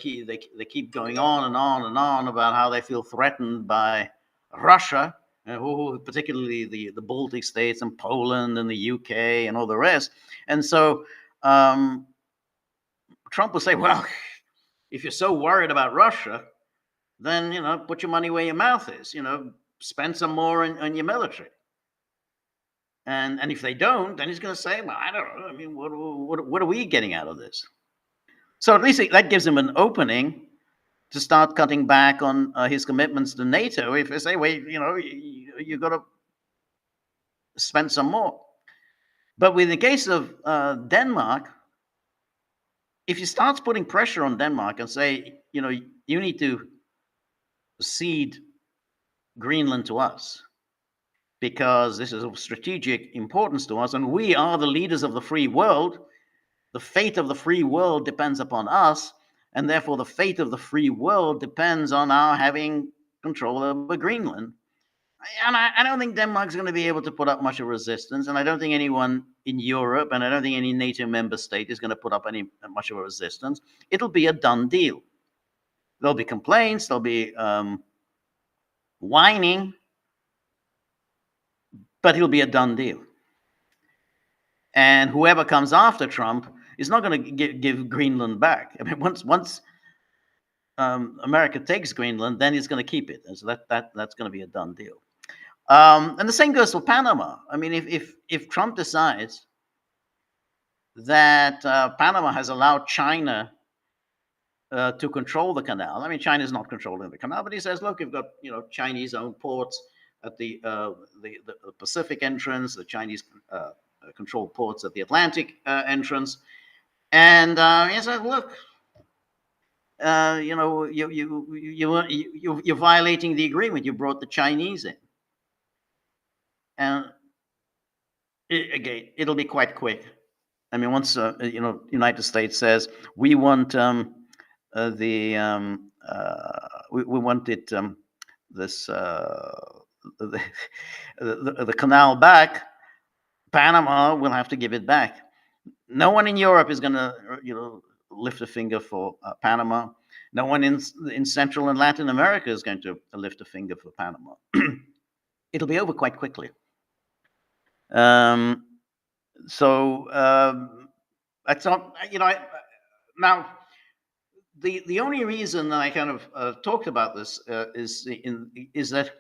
keep going on and on and on about how they feel threatened by Russia, particularly the Baltic states and Poland and the UK and all the rest. And so Trump will say, well, if you're so worried about Russia, then, put your money where your mouth is, spend some more on your military. And if they don't, then he's going to say, well, I don't know. I mean, what are we getting out of this? So at least that gives him an opening to start cutting back on his commitments to NATO. If they say, wait, you've got to spend some more. But with the case of Denmark, if he starts putting pressure on Denmark and say, you need to cede Greenland to us, because this is of strategic importance to us, and we are the leaders of the free world. The fate of the free world depends upon us, and therefore the fate of the free world depends on our having control over Greenland. And I don't think Denmark's going to be able to put up much of resistance, and I don't think anyone in Europe, and I don't think any NATO member state is going to put up much of a resistance. It'll be a done deal. There'll be complaints, there'll be whining, but it'll be a done deal. And whoever comes after Trump is not going to give Greenland back. I mean, once America takes Greenland, then he's going to keep it. And so that's going to be a done deal. And the same goes for Panama. I mean, if Trump decides that Panama has allowed China to control the canal. I mean, China is not controlling the canal, but he says, look, you've got Chinese-owned ports at the Pacific entrance, the Chinese controlled ports at the Atlantic entrance, and he says, look, you're violating the agreement. You brought the Chinese in, and again, it'll be quite quick. I mean, once United States says we want we wanted this the canal back, Panama will have to give it back. No one in Europe is going to lift a finger for Panama. No one in Central and Latin America is going to lift a finger for Panama. It'll be over quite quickly. So that's not, now the only reason that I kind of talked about this is that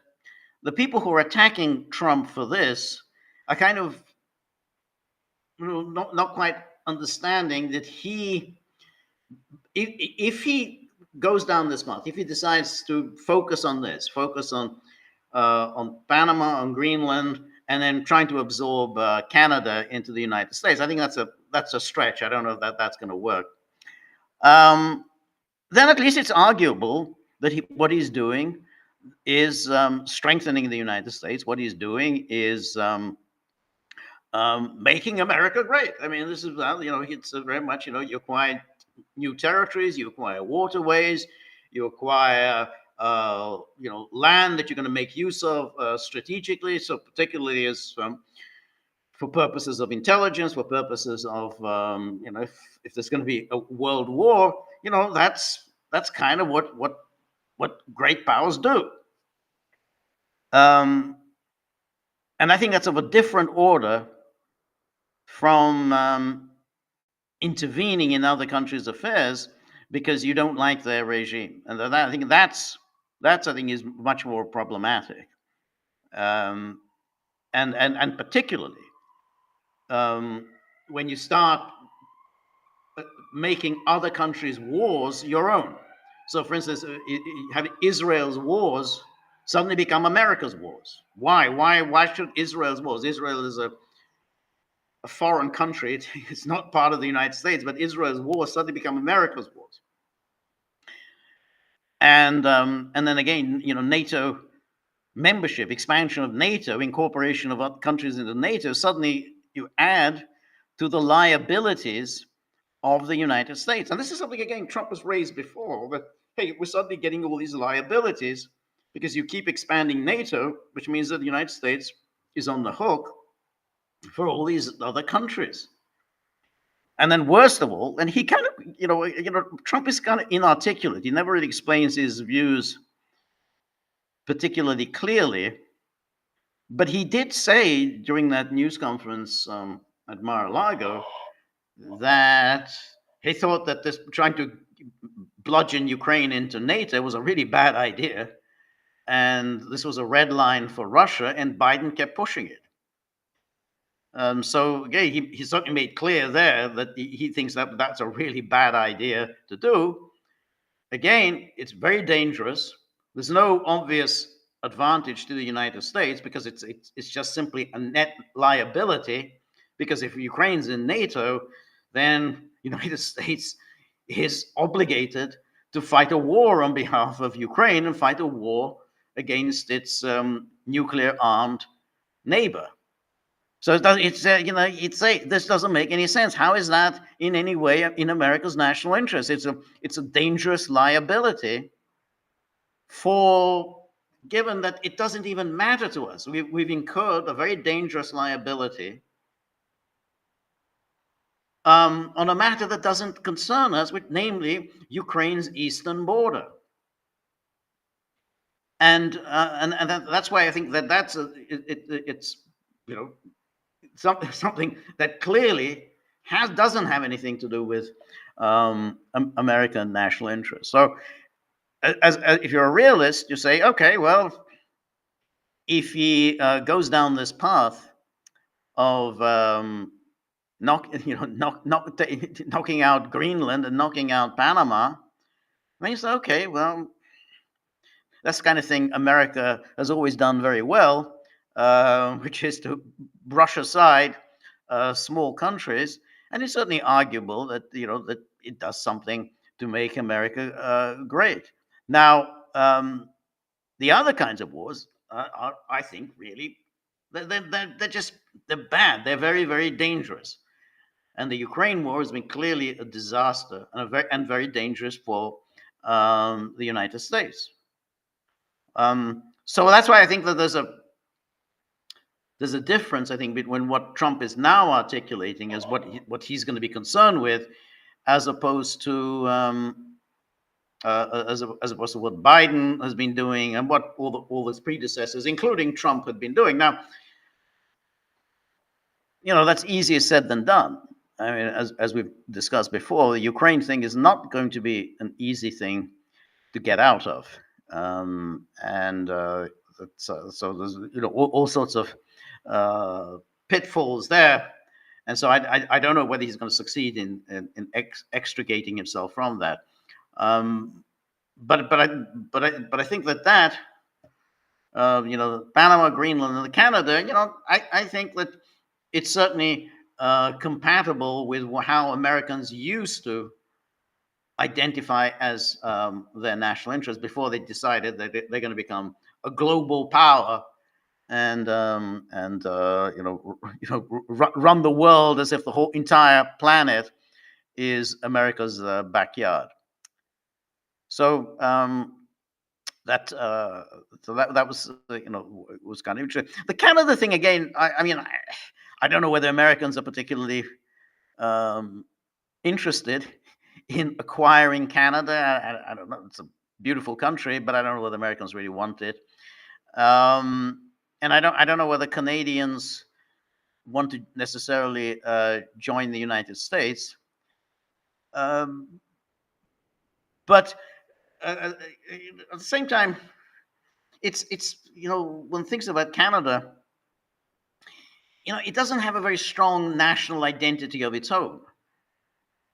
the people who are attacking Trump for this are kind of not quite understanding that if he goes down this path, if he decides to focus on Panama, on Greenland, and then trying to absorb Canada into the United States, I think that's a stretch. I don't know if that's going to work. then at least it's arguable that what he's doing is strengthening the United States. What he's doing is making America great. I mean, this is it's very much you acquire new territories, you acquire waterways, you acquire land that you're going to make use of strategically. So particularly as for purposes of intelligence, for purposes of if there's going to be a world war, that's kind of what great powers do. And I think that's of a different order from intervening in other countries' affairs because you don't like their regime, and I think that's I think is much more problematic, and particularly when you start making other countries' wars your own. So, for instance, having Israel's wars suddenly become America's wars. Why? Why should Israel's wars? Israel is a foreign country. It's not part of the United States, but Israel's wars suddenly become America's wars. And then again, NATO membership, expansion of NATO, incorporation of other countries into NATO, suddenly you add to the liabilities of the United States. And this is something, again, Trump has raised before, that, hey, we're suddenly getting all these liabilities because you keep expanding NATO, which means that the United States is on the hook for all these other countries. And then worst of all, and he kind of, Trump is kind of inarticulate. He never really explains his views particularly clearly. But he did say during that news conference at Mar-a-Lago that he thought that this trying to bludgeon Ukraine into NATO was a really bad idea. And this was a red line for Russia, and Biden kept pushing it. So again, he certainly made clear there that he thinks that that's a really bad idea to do. Again, it's very dangerous. There's no obvious advantage to the United States because it's just simply a net liability. Because if Ukraine's in NATO, then the United States is obligated to fight a war on behalf of Ukraine and fight a war against its nuclear-armed neighbor. So this doesn't make any sense. How is that in any way in America's national interest? It's a dangerous liability given that it doesn't even matter to us. We've incurred a very dangerous liability on a matter that doesn't concern us, namely Ukraine's eastern border. And that's why I think that it's something that clearly doesn't have anything to do with American national interest. So, as if you're a realist, you say, okay, well, if he goes down this path of knocking out Greenland and knocking out Panama, then you say, okay, well, that's the kind of thing America has always done very well, which is to brush aside small countries, and it's certainly arguable that that it does something to make America great. Now, the other kinds of wars are, I think, really they're bad. They're very, very dangerous, and the Ukraine war has been clearly a disaster and very dangerous for the United States. So that's why I think that there's a difference, I think, between what Trump is now articulating as what he's going to be concerned with, as opposed to as opposed to what Biden has been doing and what all his predecessors, including Trump, had been doing. Now, that's easier said than done. I mean, as we've discussed before, the Ukraine thing is not going to be an easy thing to get out of, so there's all sorts of pitfalls there, and so I don't know whether he's going to succeed in extricating himself from that. But I think that Panama, Greenland, and Canada, I think that it's certainly compatible with how Americans used to identify as their national interest before they decided that they're going to become a global power and run the world as if the whole entire planet is America's backyard. So that that was was kind of interesting. The Canada thing again. I mean, I don't know whether Americans are particularly interested in acquiring Canada. I don't know. It's a beautiful country, but I don't know whether Americans really want it. And I don't know whether Canadians want to necessarily join the United States. But at the same time, it's when thinks about Canada, it doesn't have a very strong national identity of its own.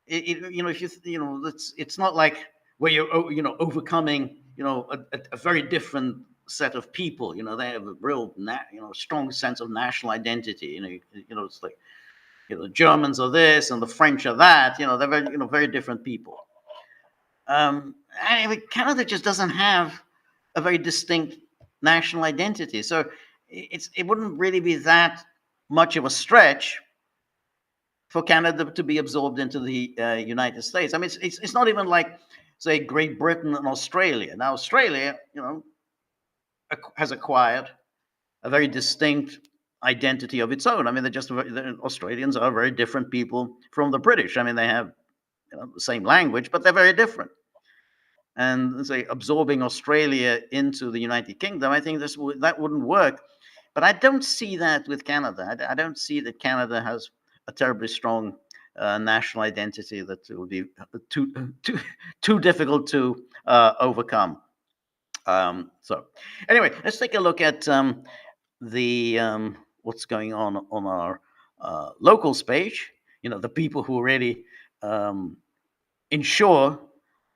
If it's not like where you're overcoming a very different set of people. They have a real strong sense of national identity. It's like the Germans are this and the French are that. They're very very different people. Canada just doesn't have a very distinct national identity, so it wouldn't really be that much of a stretch for Canada to be absorbed into the United States. I mean, it's not even like, say, Great Britain and Australia. Now, Australia, has acquired a very distinct identity of its own. I mean, the Australians are very different people from the British. I mean, they have the same language, but they're very different. And say absorbing Australia into the United Kingdom, I think that wouldn't work. But I don't see that with Canada. I don't see that Canada has a terribly strong national identity that would be too difficult to overcome. So anyway, let's take a look at the what's going on our locals page. The people who really ensure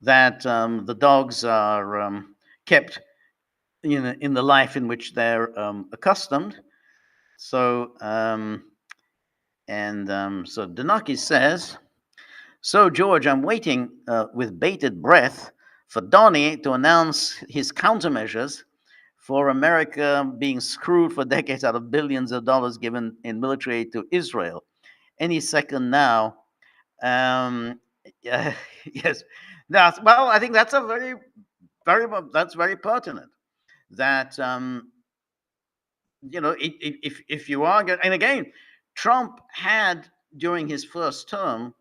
that the dogs are kept in the life in which they're accustomed. So so Danaki says, "So George, I'm waiting with bated breath for Donny to announce his countermeasures for America being screwed for decades out of billions of dollars given in military aid to Israel. Any second now." Yes. Well, I think that's a that's very pertinent. That if you are and again, Trump had during his first term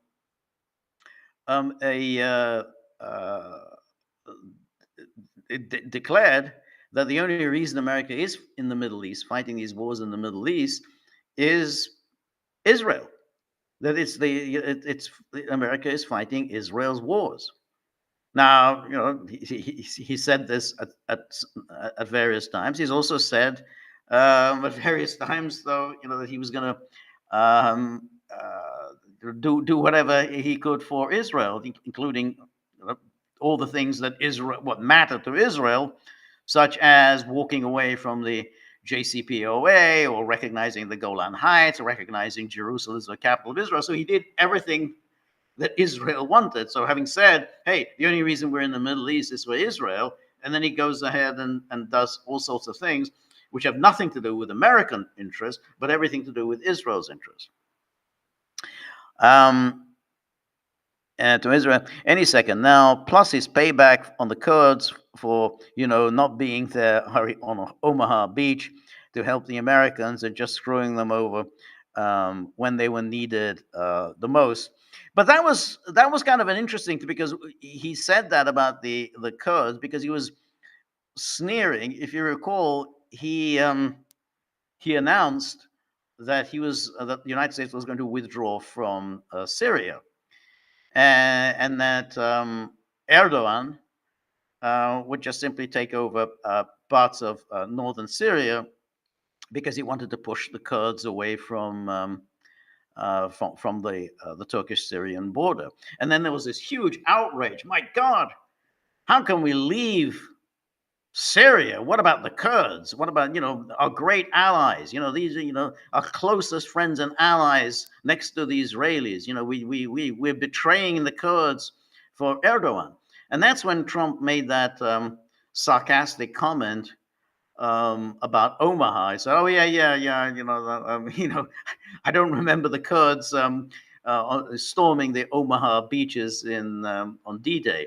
declared that the only reason America is in the Middle East, fighting these wars in the Middle East, is Israel. That it's America is fighting Israel's wars. Now, he said this at various times. He's also said at various times, though, that he was going to do whatever he could for Israel, including all the things that what matter to Israel, such as walking away from the JCPOA or recognizing the Golan Heights or recognizing Jerusalem as the capital of Israel. So he did everything that Israel wanted. So having said, hey, the only reason we're in the Middle East is for Israel, and then he goes ahead and does all sorts of things which have nothing to do with American interests, but everything to do with Israel's interests. To Israel any second now, plus his payback on the Kurds for not being there on Omaha Beach to help the Americans and just screwing them over when they were needed the most. But that was kind of an interesting, because he said that about the Kurds because he was sneering. If you recall, he announced that that the United States was going to withdraw from Syria. And that Erdogan would just simply take over parts of northern Syria because he wanted to push the Kurds away from the Turkish-Syrian border. And then there was this huge outrage. My God, how can we leave Syria? What about the Kurds? What about our great allies? These are our closest friends and allies next to the Israelis. We're betraying the Kurds for Erdogan. And that's when Trump made that sarcastic comment about Omaha. He said, "Oh yeah, I don't remember the Kurds storming the Omaha beaches on D-Day."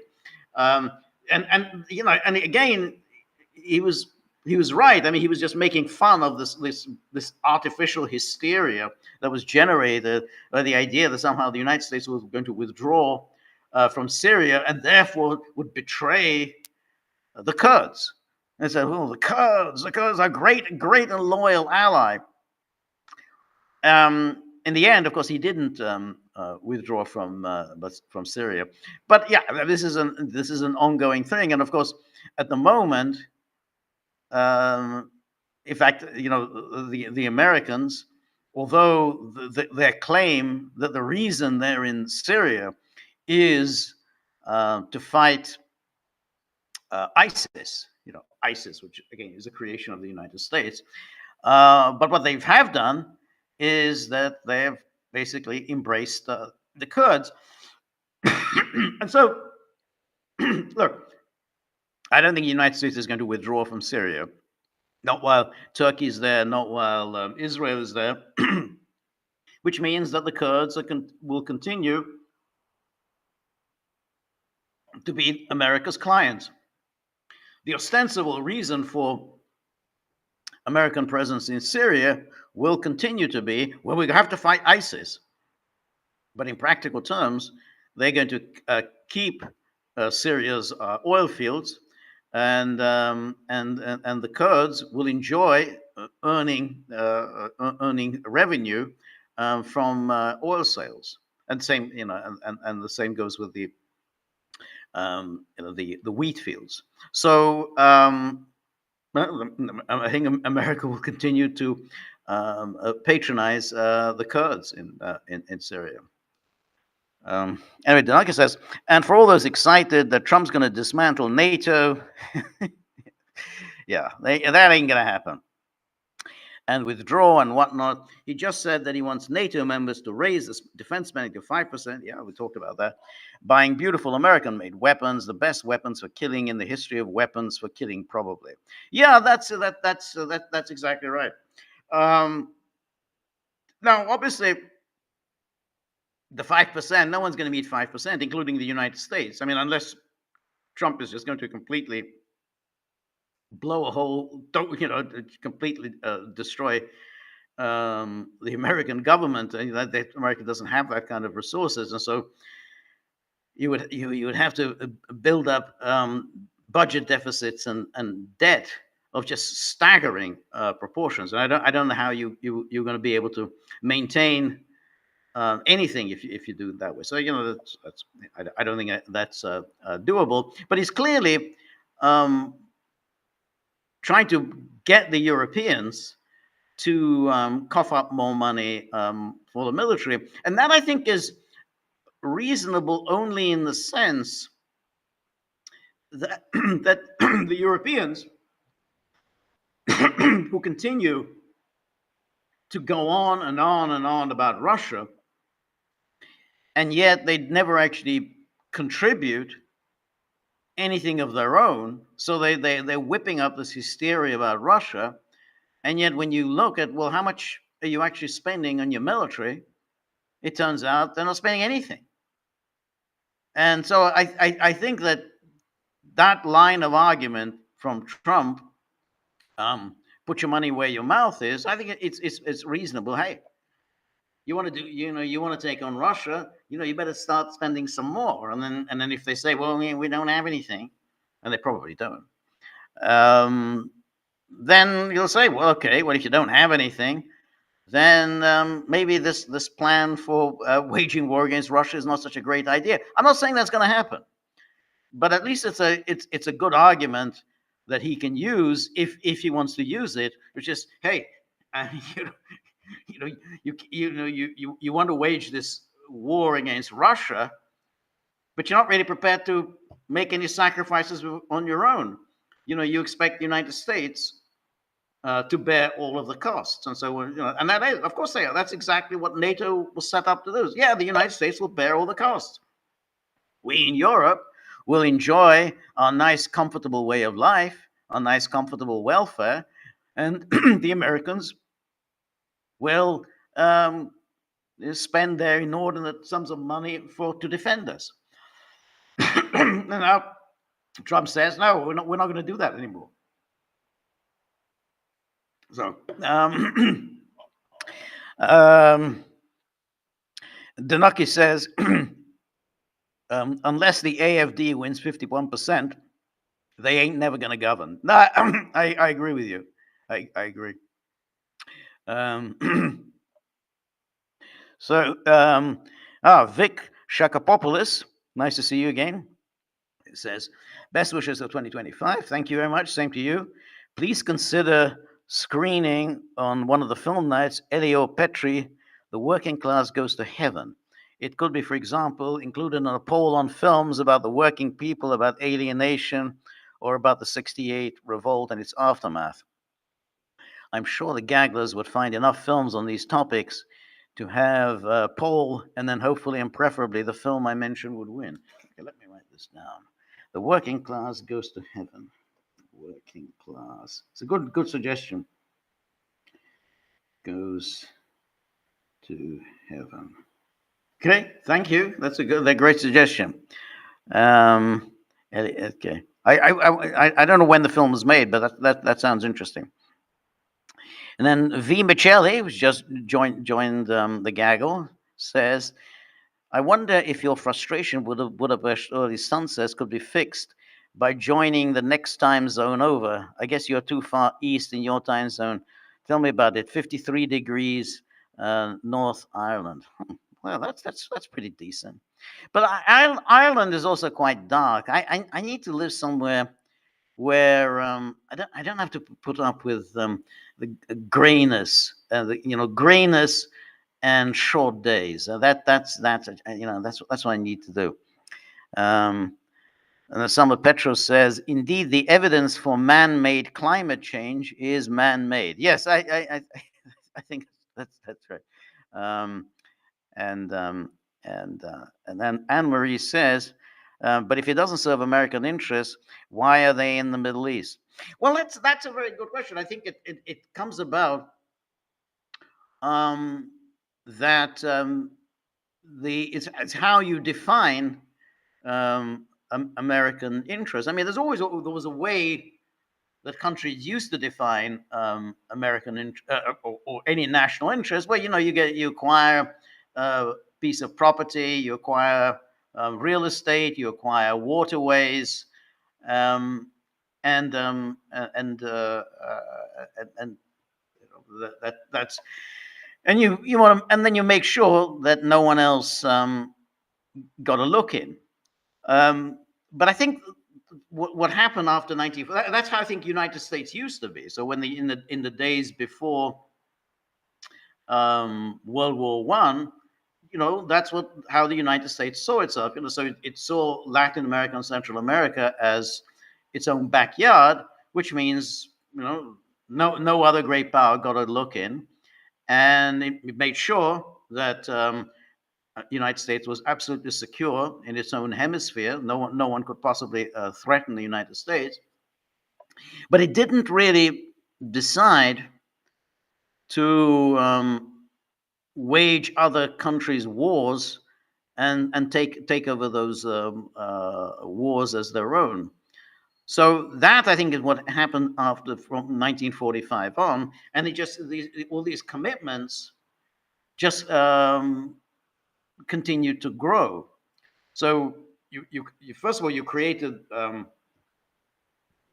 Um, and again, he was he was right. I mean, he was just making fun of this artificial hysteria that was generated by the idea that somehow the United States was going to withdraw from Syria and therefore would betray the Kurds. And said, "Oh, the Kurds are great and loyal ally." In the end, of course, he didn't withdraw from Syria. But yeah, this is an ongoing thing, and of course, at the moment, in fact, the Americans, although their claim that the reason they're in Syria is to fight ISIS, ISIS, which again is a creation of the United States. But what they have done is that they have basically embraced the Kurds. And so, look, I don't think the United States is going to withdraw from Syria, not while Turkey is there, not while Israel is there, which means that the Kurds will continue to be America's clients. The ostensible reason for American presence in Syria will continue to be, well, we have to fight ISIS. But in practical terms, they're going to keep Syria's oil fields, and the Kurds will enjoy earning revenue from oil sales. And same, and the same goes with the wheat fields. So I think America will continue to patronize the Kurds in Syria. Anyway, Danaka says, and for all those excited that Trump's going to dismantle NATO, yeah, that ain't going to happen. And withdraw and whatnot. He just said that he wants NATO members to raise the defense spending to 5%. Yeah, we talked about that. Buying beautiful American-made weapons, the best weapons for killing in the history of weapons for killing, probably. Yeah, that's exactly right. Now, obviously, the 5%, no one's going to meet 5%, including the United States. I mean, unless Trump is just going to completely blow a hole, completely destroy the American government. That America doesn't have that kind of resources, and so you would have to build up budget deficits and debt of just staggering proportions. And I don't know how you're going to be able to maintain anything if you do it that way. So I don't think that's doable. But he's clearly trying to get the Europeans to cough up more money for the military. And that, I think, is reasonable only in the sense that, that the Europeans who continue to go on and on and on about Russia, and yet they never actually contribute anything of their own. So they're whipping up this hysteria about Russia. And yet when you look at, well, how much are you actually spending on your military? It turns out they're not spending anything. And so I think that line of argument from Trump, put your money where your mouth is, I think it's reasonable. Hey, you want to take on Russia, you better start spending some more. And then if they say, well, we don't have anything, and they probably don't, then you'll say, well, okay, well, if you don't have anything, then maybe this plan for waging war against Russia is not such a great idea. I'm not saying that's going to happen, but at least it's a good argument that he can use if he wants to use it, which is, hey, you want to wage this war against Russia, but you're not really prepared to make any sacrifices on your own. You expect the United States to bear all of the costs, and so and that is, of course, that's exactly what NATO was set up to do. Yeah, the United States will bear all the costs. We in Europe will enjoy our nice, comfortable way of life, our nice, comfortable welfare, and the Americans will spend their inordinate sums of money to defend us. And now Trump says, no, we're not going to do that anymore. So, Danaki says, unless the AfD wins 51%, they ain't never going to govern. No, I agree with you. I agree. So, Vic Shakapopoulos, nice to see you again. It says, best wishes of 2025. Thank you very much. Same to you. Please consider screening on one of the film nights, Elio Petri, The Working Class Goes to Heaven. It could be, for example, included in a poll on films about the working people, about alienation, or about the 68 revolt and its aftermath. I'm sure the Gagglers would find enough films on these topics to have a poll, and then hopefully and preferably the film I mentioned would win. Okay, let me write this down. The Working Class Goes to Heaven. Working class. It's a good suggestion. Goes to heaven. Okay, thank you. That's a great suggestion. Okay, I don't know when the film was made, but that sounds interesting. And then V. Michelli, who's just joined the Gaggle, says, I wonder if your frustration with Budapest early sunsets could be fixed by joining the next time zone over. I guess you're too far east in your time zone. Tell me about it. 53 degrees, North Ireland. Well, that's pretty decent. But Ireland is also quite dark. I need to live somewhere where I don't have to put up with the grayness, grayness and short days. That's what I need to do. And the Summer Petros says, indeed, the evidence for man-made climate change is man-made. Yes, I think that's right. And then Anne-Marie says, but if it doesn't serve American interests, why are they in the Middle East? Well, that's a very good question. I think it comes about that it's how you define American interests. I mean, there was a way that countries used to define American or any national interest, where you acquire a piece of property, you acquire real estate, you acquire waterways, and that's and you want to, and then you make sure that no one else got a look in. But I think what happened after 19, that's how I think United States used to be. So when in the days before World War One, that's how the United States saw itself. So it saw Latin America and Central America as its own backyard, which means no other great power got a look in, and it made sure that the United States was absolutely secure in its own hemisphere. No one could possibly threaten the United States. But it didn't really decide to wage other countries' wars and take over those wars as their own. So that, I think, is what happened from 1945 on, and all these commitments just continued to grow. So you first of all, you created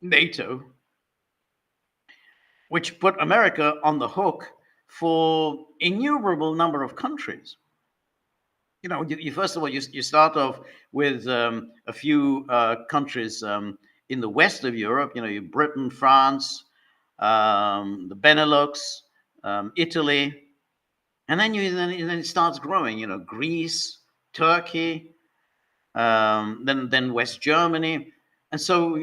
NATO, which put America on the hook for innumerable number of countries. You first of all, you start off with a few countries in the west of Europe. Britain, France, the Benelux, Italy, and then it starts growing. Greece, Turkey, then West Germany, and so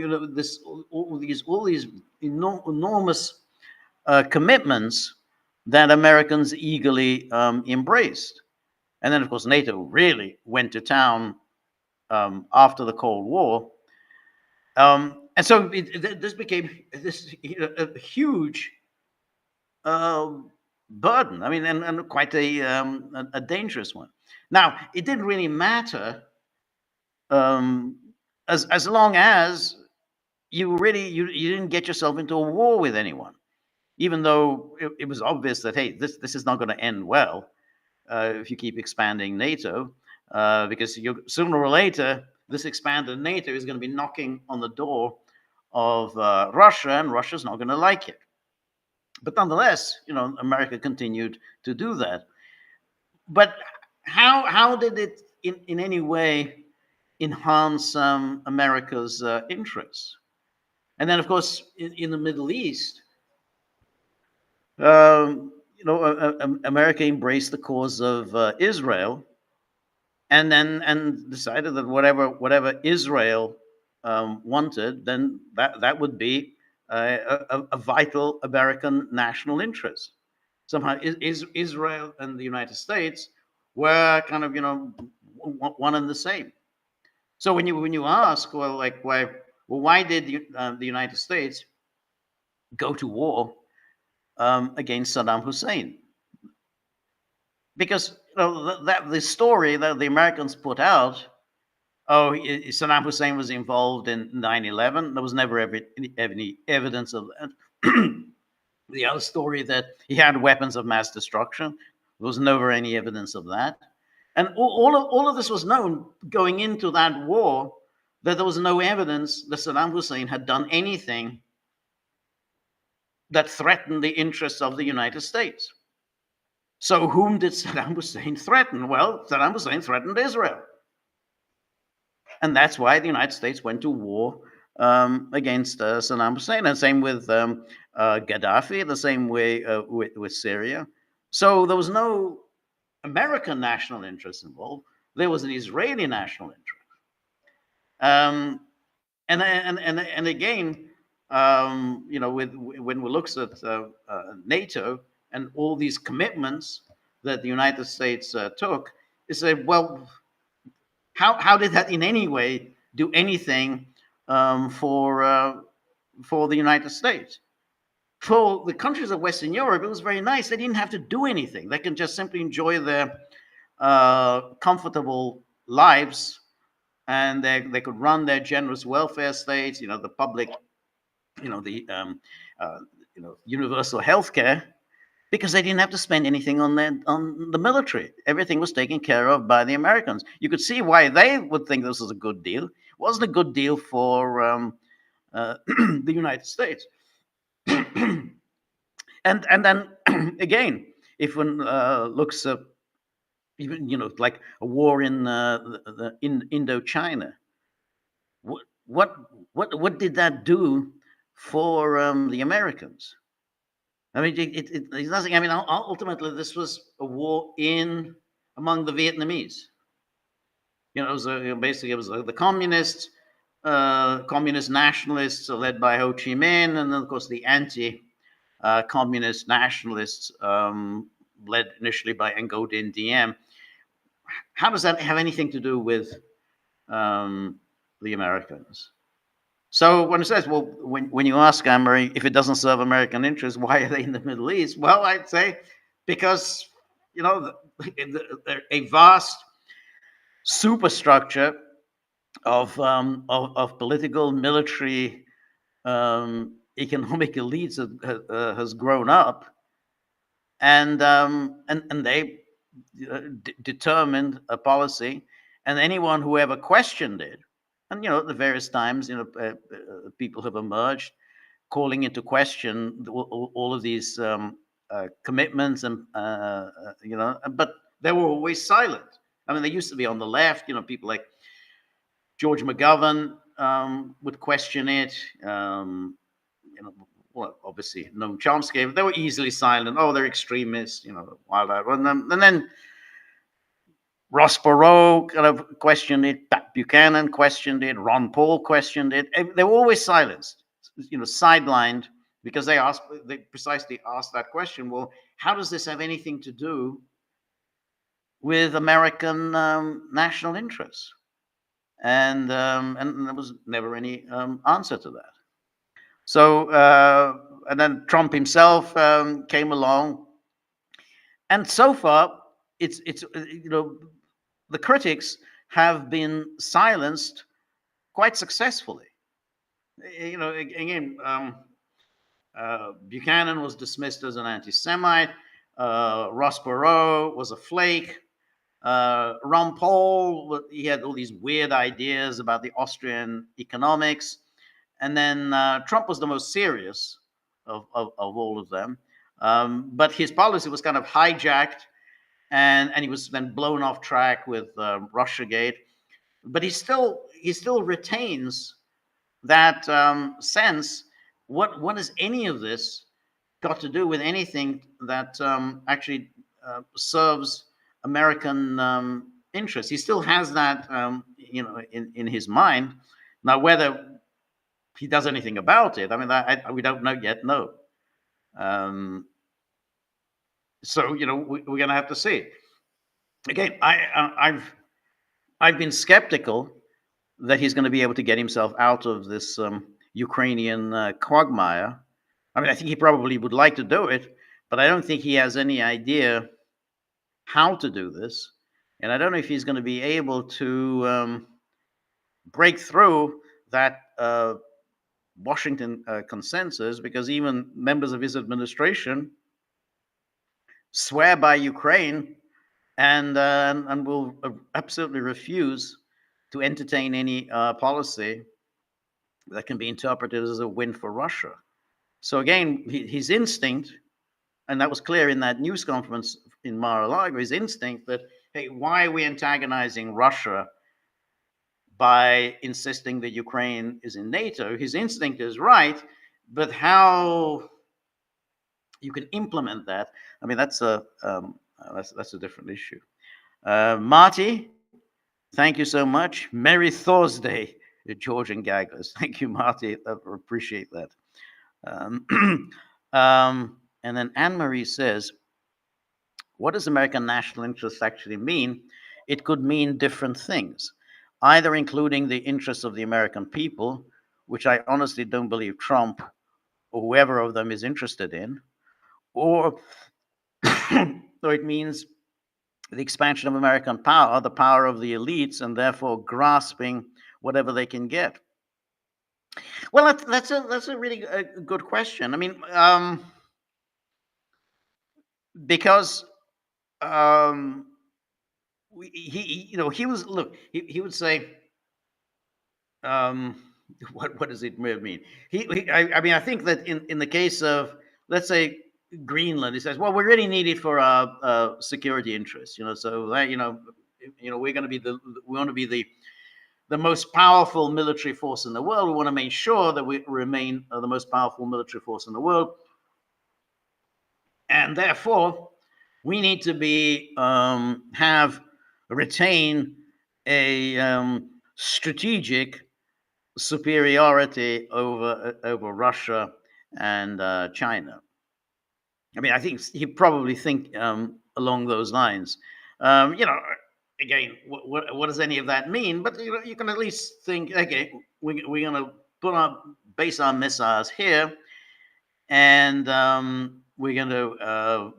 all these enormous commitments that Americans eagerly embraced. And then, of course, NATO really went to town after the Cold War. And so this became this a huge burden. I mean, and quite a dangerous one. Now, it didn't really matter um, as long as you didn't get yourself into a war with anyone, even though it was obvious that hey, this is not going to end well if you keep expanding NATO, because sooner or later this expanded NATO is going to be knocking on the door of Russia, and Russia's not going to like it. But nonetheless, America continued to do that. But how did it in any way enhance America's interests? And then, of course, in the Middle East, America embraced the cause of Israel, and decided that whatever Israel wanted, then that would be a vital American national interest. Somehow, Israel and the United States were kind of one and the same. So when you ask, well, like why did the United States go to war against Saddam Hussein? Because that the story that the Americans put out, oh, Saddam Hussein was involved in 9/11. There was never any evidence of that. The other story that he had weapons of mass destruction, there was never any evidence of that. And all of this was known going into that war, that there was no evidence that Saddam Hussein had done anything that threatened the interests of the United States. So whom did Saddam Hussein threaten? Well, Saddam Hussein threatened Israel. And that's why the United States went to war against Saddam Hussein. And same with Gaddafi, the same way with Syria. So there was no American national interest involved. There was an Israeli national interest. And again, when we look at NATO and all these commitments that the United States took, is say, well, how did that in any way do anything for the United States? For the countries of Western Europe, it was very nice. They didn't have to do anything. They can just simply enjoy their comfortable lives, and they could run their generous welfare states, the public, the universal health care, because they didn't have to spend anything on the military. Everything was taken care of by the Americans. You could see why they would think this was a good deal. It wasn't a good deal for the United States. and then again, if one looks at even like a war in Indochina, what did that do for the Americans? I mean, it's nothing. I mean, ultimately, this was a war among the Vietnamese. It was basically it was the communists, communist nationalists led by Ho Chi Minh, and then of course the anti-communist nationalists led initially by Ngo Dinh Diem. How does that have anything to do with the Americans? So when it says, well, when you ask Anne-Marie if it doesn't serve American interests, why are they in the Middle East? Well, I'd say because a vast superstructure of political, military, economic elites has grown up, and they determined a policy, and anyone who ever questioned it, and at the various times, people have emerged calling into question all of these commitments, and but they were always silent. I mean, they used to be on the left. People like George McGovern would question it. Well, obviously, Noam Chomsky, they were easily silent. Oh, they're extremists. Wild out. And then Ross Perot kind of questioned it. Pat Buchanan questioned it. Ron Paul questioned it. They were always silenced, sidelined, because they precisely asked that question. Well, how does this have anything to do with American national interests? and there was never any answer to that. So and then Trump himself came along, and so far it's the critics have been silenced quite successfully. Again, Buchanan was dismissed as an anti-Semite. Ross Perot was a flake. Ron Paul, he had all these weird ideas about the Austrian economics. And then Trump was the most serious of all of them. But his policy was kind of hijacked, and he was then blown off track with Russiagate. But he still retains that sense. What has any of this got to do with anything that actually serves American interests? He still has that, in his mind. Now, whether he does anything about it, I mean, we don't know yet. No. So we're going to have to see. Again, I've been skeptical that he's going to be able to get himself out of this Ukrainian quagmire. I mean, I think he probably would like to do it, but I don't think he has any idea how to do this. And I don't know if he's going to be able to break through that Washington consensus, because even members of his administration swear by Ukraine and will absolutely refuse to entertain any policy that can be interpreted as a win for Russia. So again, his instinct, and that was clear in that news conference in Mar-a-Lago, his instinct that, hey, why are we antagonizing Russia by insisting that Ukraine is in NATO? His instinct is right, but how you can implement that, I mean, that's a different issue. Marty, thank you so much. Merry Thursday, George and Gagglers. Thank you, Marty. I appreciate that. And then Anne-Marie says, what does American national interest actually mean? It could mean different things, either including the interests of the American people, which I honestly don't believe Trump or whoever of them is interested in, or it means the expansion of American power, the power of the elites, and therefore grasping whatever they can get. Well, that's a really good question. I mean, because he was, look, he would say, what does it mean? I mean, I think that in the case of, let's say, Greenland, he says, well, we really need it for our security interests, so that, we're going to be we want to be the most powerful military force in the world. We want to make sure that we remain the most powerful military force in the world. And therefore, we need to retain a strategic superiority over Russia and China. I mean, I think he probably think along those lines. Again, what does any of that mean? But you can at least think, okay, we're going to base our missiles here, and we're going to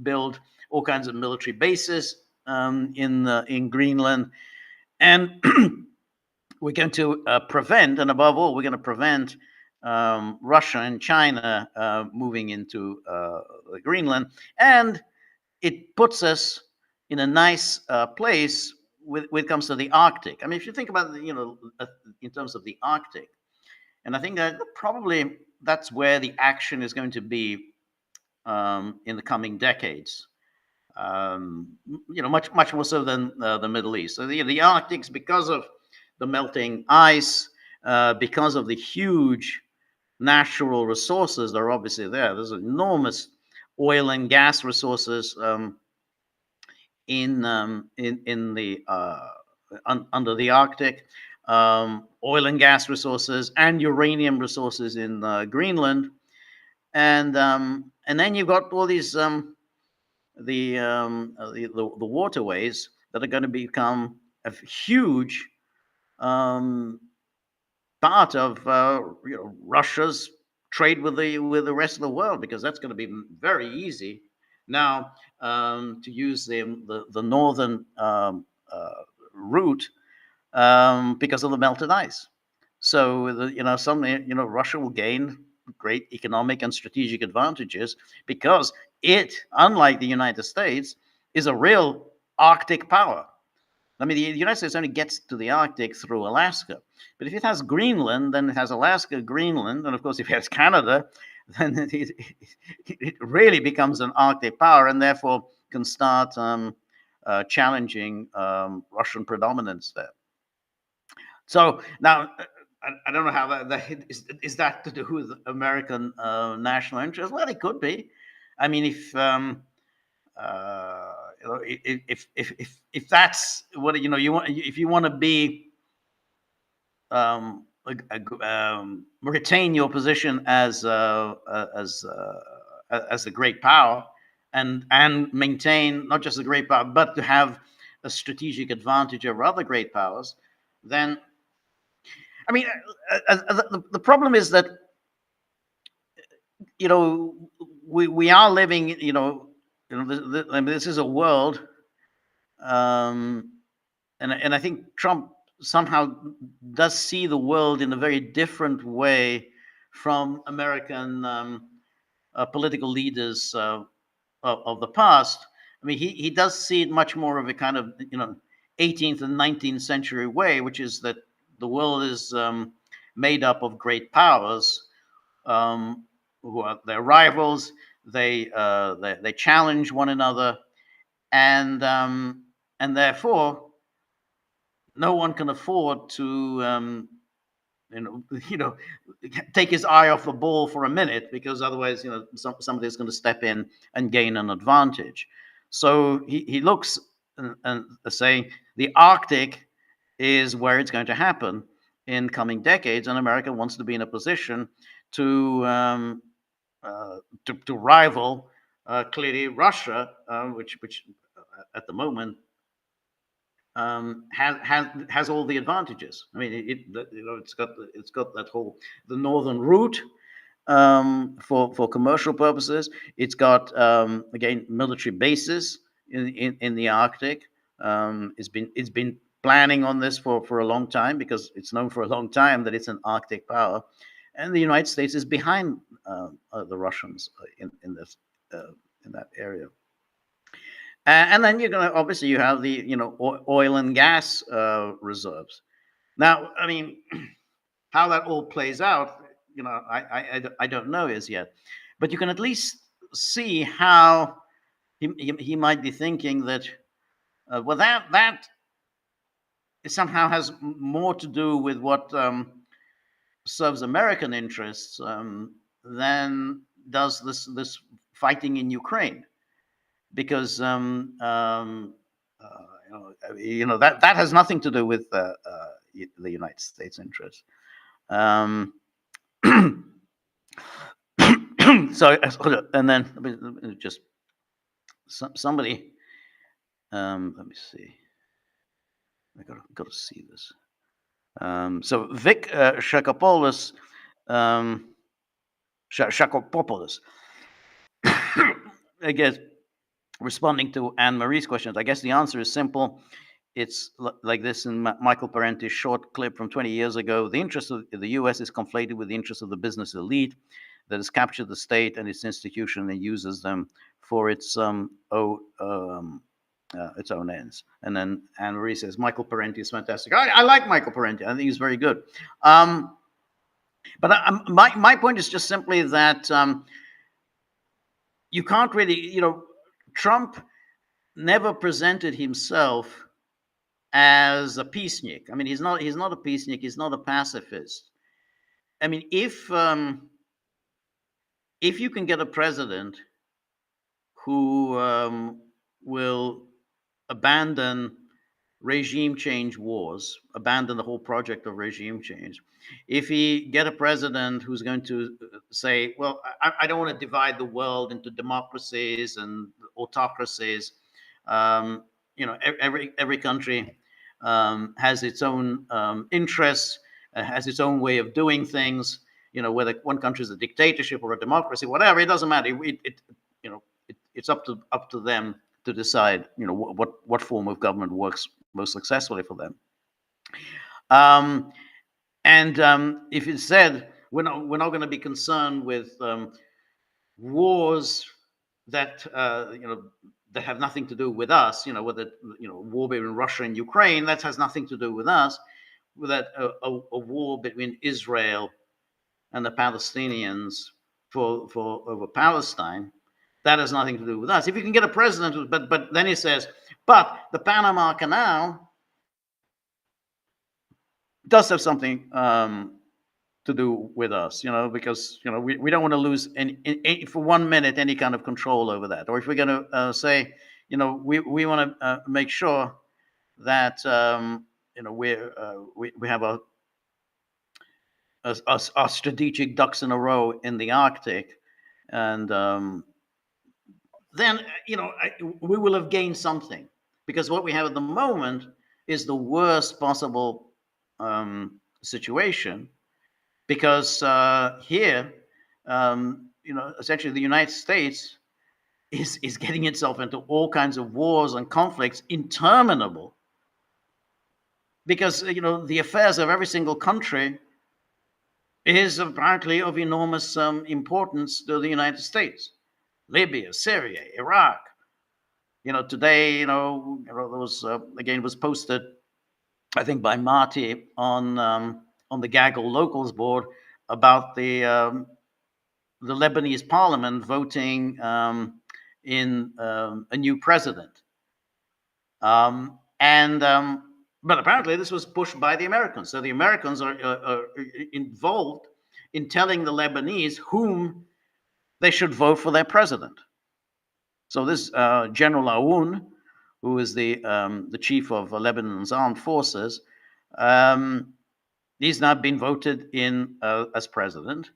build all kinds of military bases in Greenland, and we're going to prevent, and above all, we're going to prevent Russia and China moving into Greenland, and it puts us in a nice place when it comes to the Arctic. I mean, if you think about in terms of the Arctic, and I think that probably that's where the action is going to be in the coming decades. Much more so than the Middle East. So the Arctic's, because of the melting ice, because of the huge natural resources that are obviously there. There's enormous oil and gas resources under the Arctic, oil and gas resources and uranium resources in Greenland, and then you've got all these the waterways that are going to become a huge um, part of Russia's trade with the rest of the world, because that's going to be very easy now to use the northern route because of the melted ice. So suddenly Russia will gain great economic and strategic advantages because it, unlike the United States, is a real Arctic power. I mean, the United States only gets to the Arctic through Alaska. But if it has Greenland, then it has Alaska, Greenland, and of course, if it has Canada, then it really becomes an Arctic power, and therefore can start challenging Russian predominance there. So now, I don't know how that is that to do with American national interest. Well, it could be. I mean, if that's what you want, if you want to be retain your position as a great power, and maintain not just a great power, but to have a strategic advantage over other great powers, then I mean, the problem is that we are living, I mean, this is a world, and I think Trump somehow does see the world in a very different way from American political leaders of the past. I mean, he does see it much more of a kind of 18th and 19th century way, which is that the world is made up of great powers who are their rivals. They challenge one another, and therefore no one can afford to take his eye off the ball for a minute, because otherwise somebody's going to step in and gain an advantage. So he looks and saying the Arctic is where it's going to happen in coming decades, and America wants to be in a position to rival clearly Russia, which at the moment has all the advantages. I mean, it's got that whole the northern route for commercial purposes. It's got again military bases in the Arctic. It's been planning on this for a long time, because it's known for a long time that it's an Arctic power, and the United States is behind the Russians in this in that area. And then you're going to obviously you have the oil and gas reserves. Now, I mean, how that all plays out, I don't know as yet, but you can at least see how he might be thinking that well, that somehow has more to do with what serves American interests than does this fighting in Ukraine, because that has nothing to do with the United States interest. So, and then let me just somebody. Let me see. I got to see this. So Vic Shakopoulos, Shakopopoulos, I guess, responding to Anne Marie's questions, I guess the answer is simple. It's like this in Michael Parenti's short clip from 20 years ago. The interest of the US is conflated with the interest of the business elite that has captured the state and its institution and uses them for its own ends. And then Anne Marie says, Michael Parenti is fantastic. I like Michael Parenti. I think he's very good. But my point is just simply that you can't really, Trump never presented himself as a peacenik. I mean, he's not a peacenik. He's not a pacifist. I mean, if you can get a president who will abandon regime change wars, abandon the whole project of regime change, if he get a president who's going to say, well, I don't want to divide the world into democracies and autocracies, every country has its own interests, has its own way of doing things. Whether one country is a dictatorship or a democracy, whatever, it doesn't matter. It's up to them to decide, what form of government works most successfully for them. And if it's said we're not going to be concerned with wars that that have nothing to do with us, whether war between Russia and Ukraine, that has nothing to do with us. With that a war between Israel and the Palestinians over Palestine, that has nothing to do with us. If you can get a president, but then he says, but the Panama Canal does have something to do with us, because we don't want to lose any for 1 minute any kind of control over that. Or if we're going to say, we want to make sure that we have our strategic ducks in a row in the Arctic, and then we will have gained something, because what we have at the moment is the worst possible situation, because here, essentially the United States is getting itself into all kinds of wars and conflicts interminable, because the affairs of every single country is apparently of enormous importance to the United States. Libya, Syria, Iraq. Today, there was again was posted, I think, by Marty on the Gaggle Locals board about the Lebanese parliament voting in a new president, but apparently this was pushed by the Americans. So the Americans are involved in telling the Lebanese whom they should vote for their president. So this General Aoun, who is the chief of Lebanon's armed forces, he's now been voted in as president,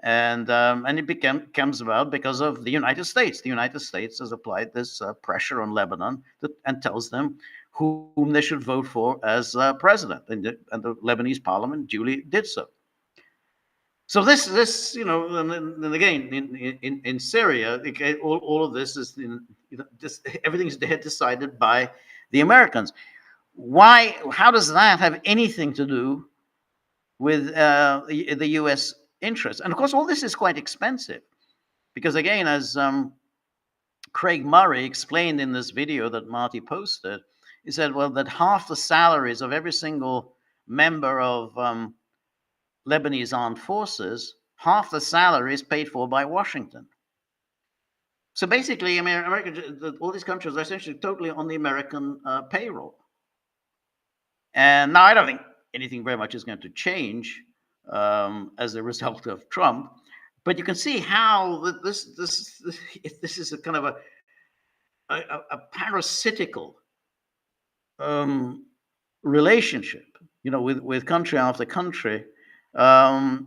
and it comes about because of the United States. The United States has applied this pressure on Lebanon and tells them whom they should vote for as president, and the Lebanese parliament duly did so. So this and again in Syria, all of this is just everything's decided by the Americans. Why? How does that have anything to do with the U.S. interest? And of course, all this is quite expensive, because again, as Craig Murray explained in this video that Marty posted, he said, well, that half the salaries of every single member of Lebanese armed forces, half the salary is paid for by Washington. So basically, all these countries are essentially totally on the American payroll. And now I don't think anything very much is going to change as a result of Trump, but you can see how this is a kind of a parasitical relationship, with country after country. And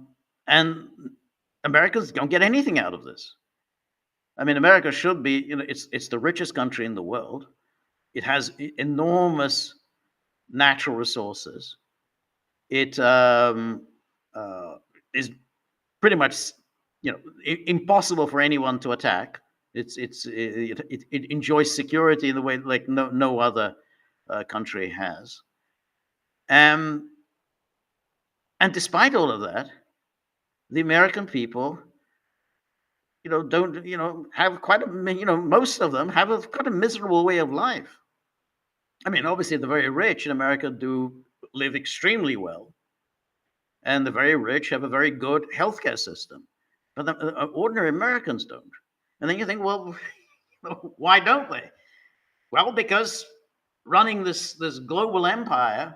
Americans don't get anything out of this. I mean, America should be, it's the richest country in the world. It has enormous natural resources. It is pretty much, impossible for anyone to attack. It enjoys security in the way like no other country has. And despite all of that, the American people, don't, have quite a, most of them have quite a miserable way of life. I mean, obviously, the very rich in America do live extremely well, and the very rich have a very good healthcare system, but the ordinary Americans don't. And then you think, well, why don't they? Well, because running this global empire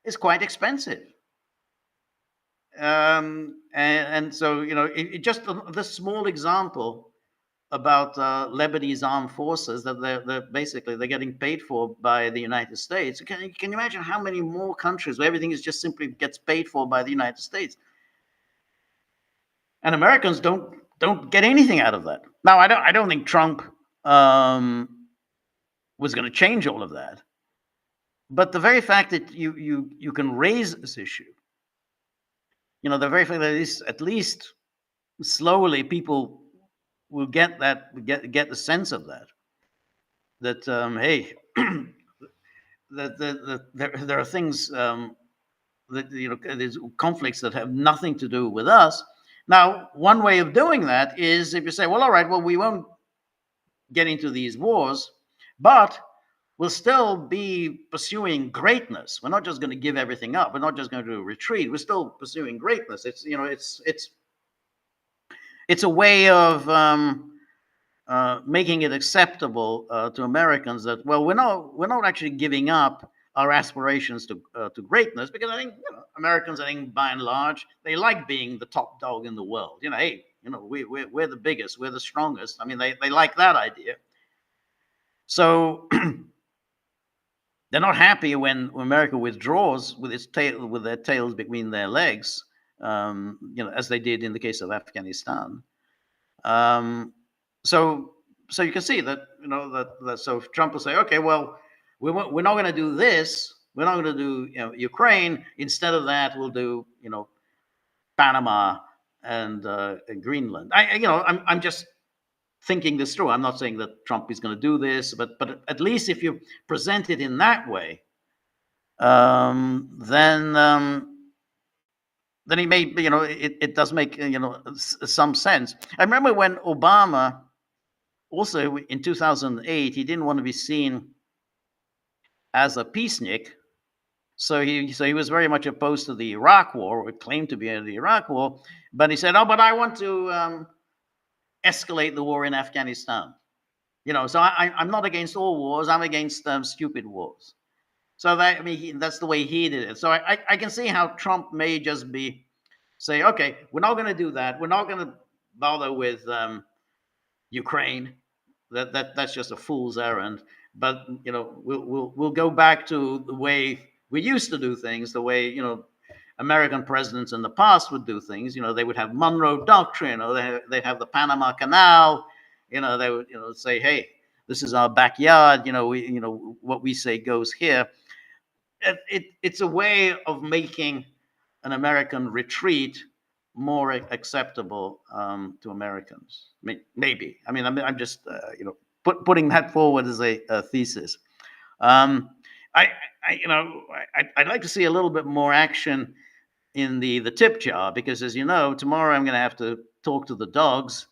is quite expensive. And so, it just this small example about Lebanese armed forces that they're getting paid for by the United States. Can you imagine how many more countries where everything is just simply gets paid for by the United States? And Americans don't get anything out of that. Now, I don't think Trump was going to change all of that. But the very fact that you can raise this issue, the very fact that at least slowly people will get the sense of that hey, that there are things that there's conflicts that have nothing to do with us. Now, one way of doing that is if you say, well, all right, well, we won't get into these wars, but we'll still be pursuing greatness. We're not just going to give everything up. We're not just going to retreat. We're still pursuing greatness. It's a way of making it acceptable to Americans that, well, we're not actually giving up our aspirations to greatness, because I think Americans, I think by and large, they like being the top dog in the world. Hey, we're the biggest, we're the strongest. I mean, they like that idea. So they're not happy when America withdraws with their tails between their legs, as they did in the case of Afghanistan. Um, so so you can see that so if Trump will say, okay, well, we're not going to do this. We're not going to do Ukraine. Instead of that, we'll do Panama and Greenland. I'm just thinking this through. I'm not saying that Trump is going to do this, but at least if you present it in that way, then he may, it does make some sense. I remember when Obama, also in 2008, he didn't want to be seen as a peacenik. So he was very much opposed to the Iraq War, or claimed to be in the Iraq War. But he said, "Oh, but I want to escalate the war in Afghanistan." So I'm not against all wars. I'm against stupid wars. So that's the way he did it. So I can see how Trump may just say, okay, we're not going to do that. We're not going to bother with Ukraine. That's just a fool's errand. But we'll go back to the way we used to do things, the way American presidents in the past would do things. They would have Monroe Doctrine, or they have the Panama Canal. They would say, hey, this is our backyard. What we say goes here. It's a way of making an American retreat more acceptable to Americans. Maybe. I'm just putting that forward as a thesis. I'd like to see a little bit more action in the tip jar, because, as you know, tomorrow I'm going to have to talk to the dogs,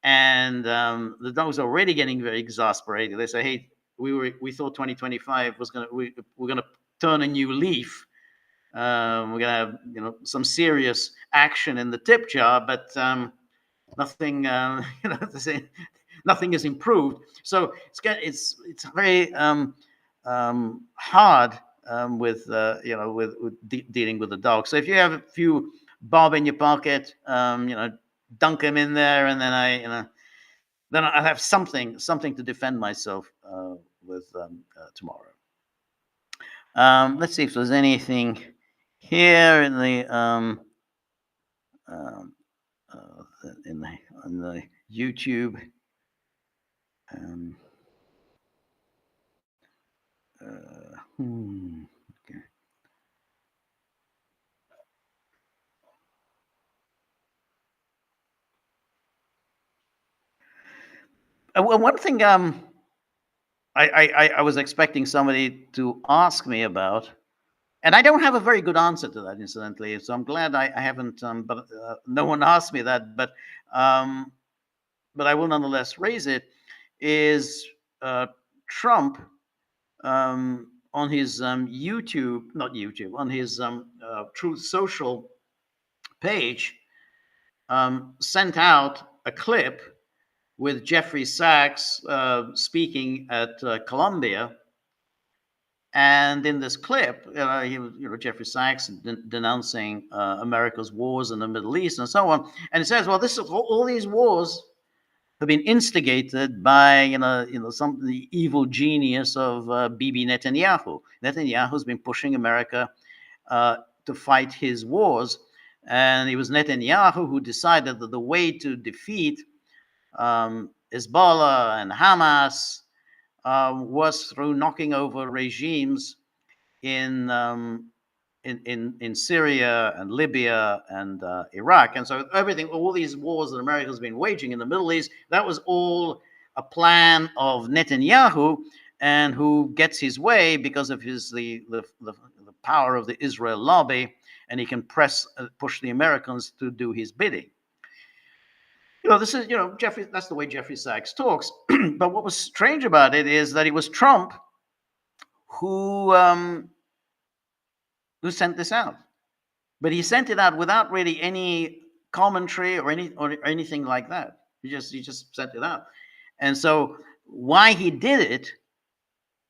and the dogs are already getting very exasperated. They say, "Hey, we thought 2025 was we're going to turn a new leaf. We're going to have some serious action in the tip jar, but nothing nothing is improved." So it's very hard with dealing with the dog. So if you have a few bob in your pocket, dunk them in there, and then I have something to defend myself with tomorrow. Let's see if there's anything here in the on the YouTube. Okay. Well, one thing I was expecting somebody to ask me about, and I don't have a very good answer to that, incidentally. So I'm glad I haven't. But no one asked me that. But I will nonetheless raise it. Is Trump on his YouTube, not YouTube, on his Truth Social page, sent out a clip with Jeffrey Sachs speaking at Columbia. And in this clip, Jeffrey Sachs denouncing America's wars in the Middle East and so on. And it says, well, all these wars have been instigated by the evil genius of Bibi Netanyahu. Netanyahu's been pushing America to fight his wars, and it was Netanyahu who decided that the way to defeat Hezbollah and Hamas was through knocking over regimes in in Syria and Libya and Iraq. And so everything, all these wars that America has been waging in the Middle East, that was all a plan of Netanyahu, and who gets his way because of the power of the Israel lobby, and he can push the Americans to do his bidding. This is, Jeffrey, that's the way Jeffrey Sachs talks. But what was strange about it is that it was Trump who sent this out. But he sent it out without really any commentary or anything like that. He just sent it out. And so why he did it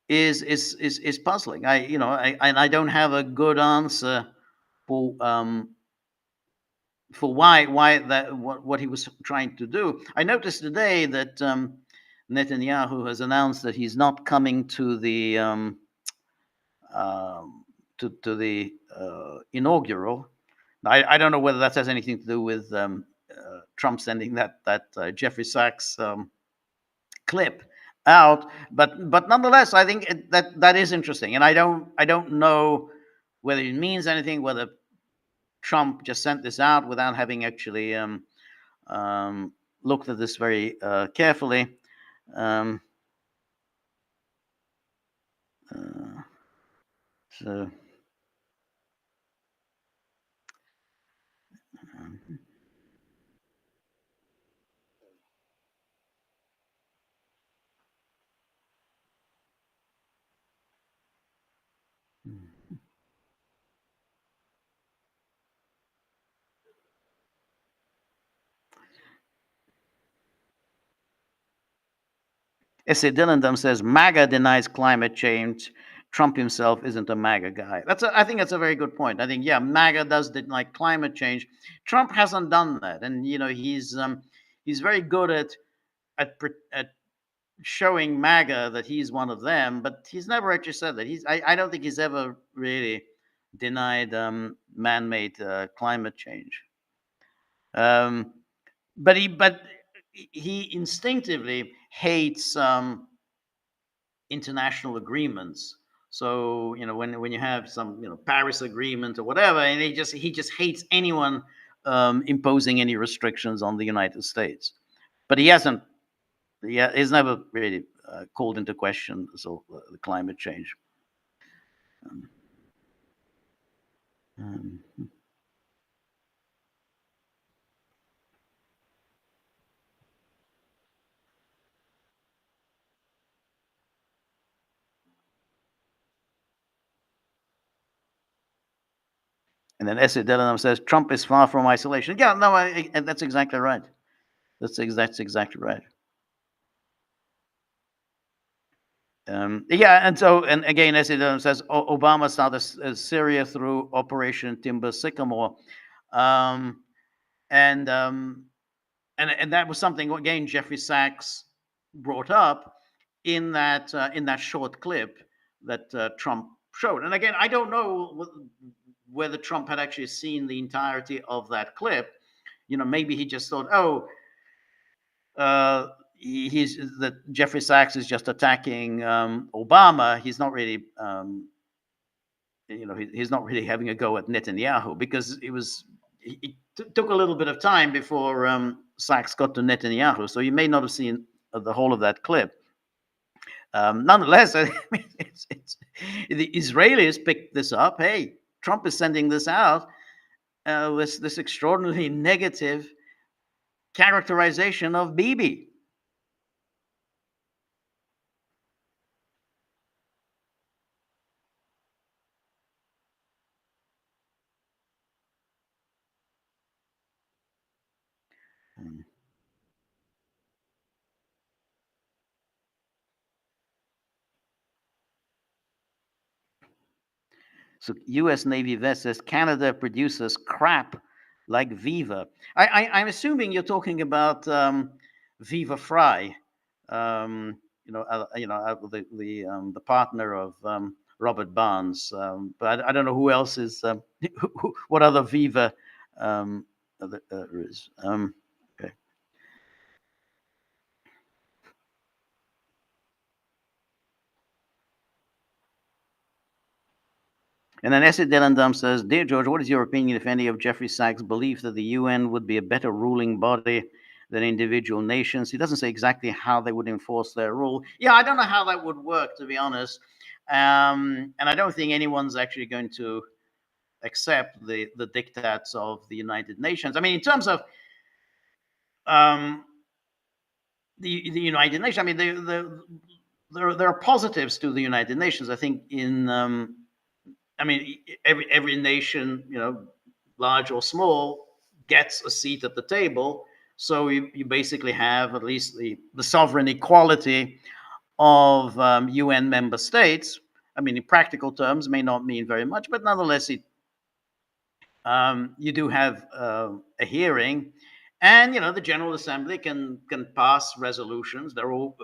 is puzzling. I don't have a good answer for why that what he was trying to do. I noticed today that Netanyahu has announced that he's not coming to the to the inaugural. I don't know whether that has anything to do with Trump sending that Jeffrey Sachs clip out, but nonetheless, I think that is interesting, and I don't know whether it means anything, whether Trump just sent this out without having actually looked at this very carefully. So. S.A. Dillendam says MAGA denies climate change. Trump himself isn't a MAGA guy. I think that's a very good point. I think, yeah, MAGA does deny climate change. Trump hasn't done that, and he's very good at showing MAGA that he's one of them, but he's never actually said that. I don't think he's ever really denied man-made climate change. But he instinctively hates international agreements. So when you have some Paris Agreement or whatever, and he just hates anyone imposing any restrictions on the United States. But he hasn't. He's never really called into question the climate change. Um, and then S.A. Delenham says Trump is far from isolation. Yeah, no, that's exactly right. That's exactly right. Yeah, and again, as it says, Obama started Syria through Operation Timber Sycamore, um, and that was something again Jeffrey Sachs brought up in that short clip that Trump showed. And again, I don't know whether Trump had actually seen the entirety of that clip. Maybe he just thought, oh. He's that Jeffrey Sachs is just attacking Obama. He's not really, he's not really having a go at Netanyahu, because it took a little bit of time before Sachs got to Netanyahu. So you may not have seen the whole of that clip. Nonetheless, I mean, the Israelis picked this up. Hey, Trump is sending this out with this extraordinarily negative characterization of Bibi. So U.S. Navy vet says Canada produces crap like Viva. I'm assuming you're talking about Viva Fry, the partner of Robert Barnes. But I don't know who else is. What other Viva there is? Okay. And then Essie Dillendum says, Dear George, what is your opinion, if any, of Jeffrey Sachs' belief that the UN would be a better ruling body than individual nations? He doesn't say exactly how they would enforce their rule. Yeah, I don't know how that would work, to be honest. And I don't think anyone's actually going to accept the diktats of the United Nations. I mean, in terms of um, the United Nations, I mean, there are positives to the United Nations. I think I mean, every nation, large or small, gets a seat at the table. So you basically have at least the sovereign equality of UN member states. I mean, in practical terms, may not mean very much, but nonetheless, you do have a hearing, and the General Assembly can pass resolutions. They're all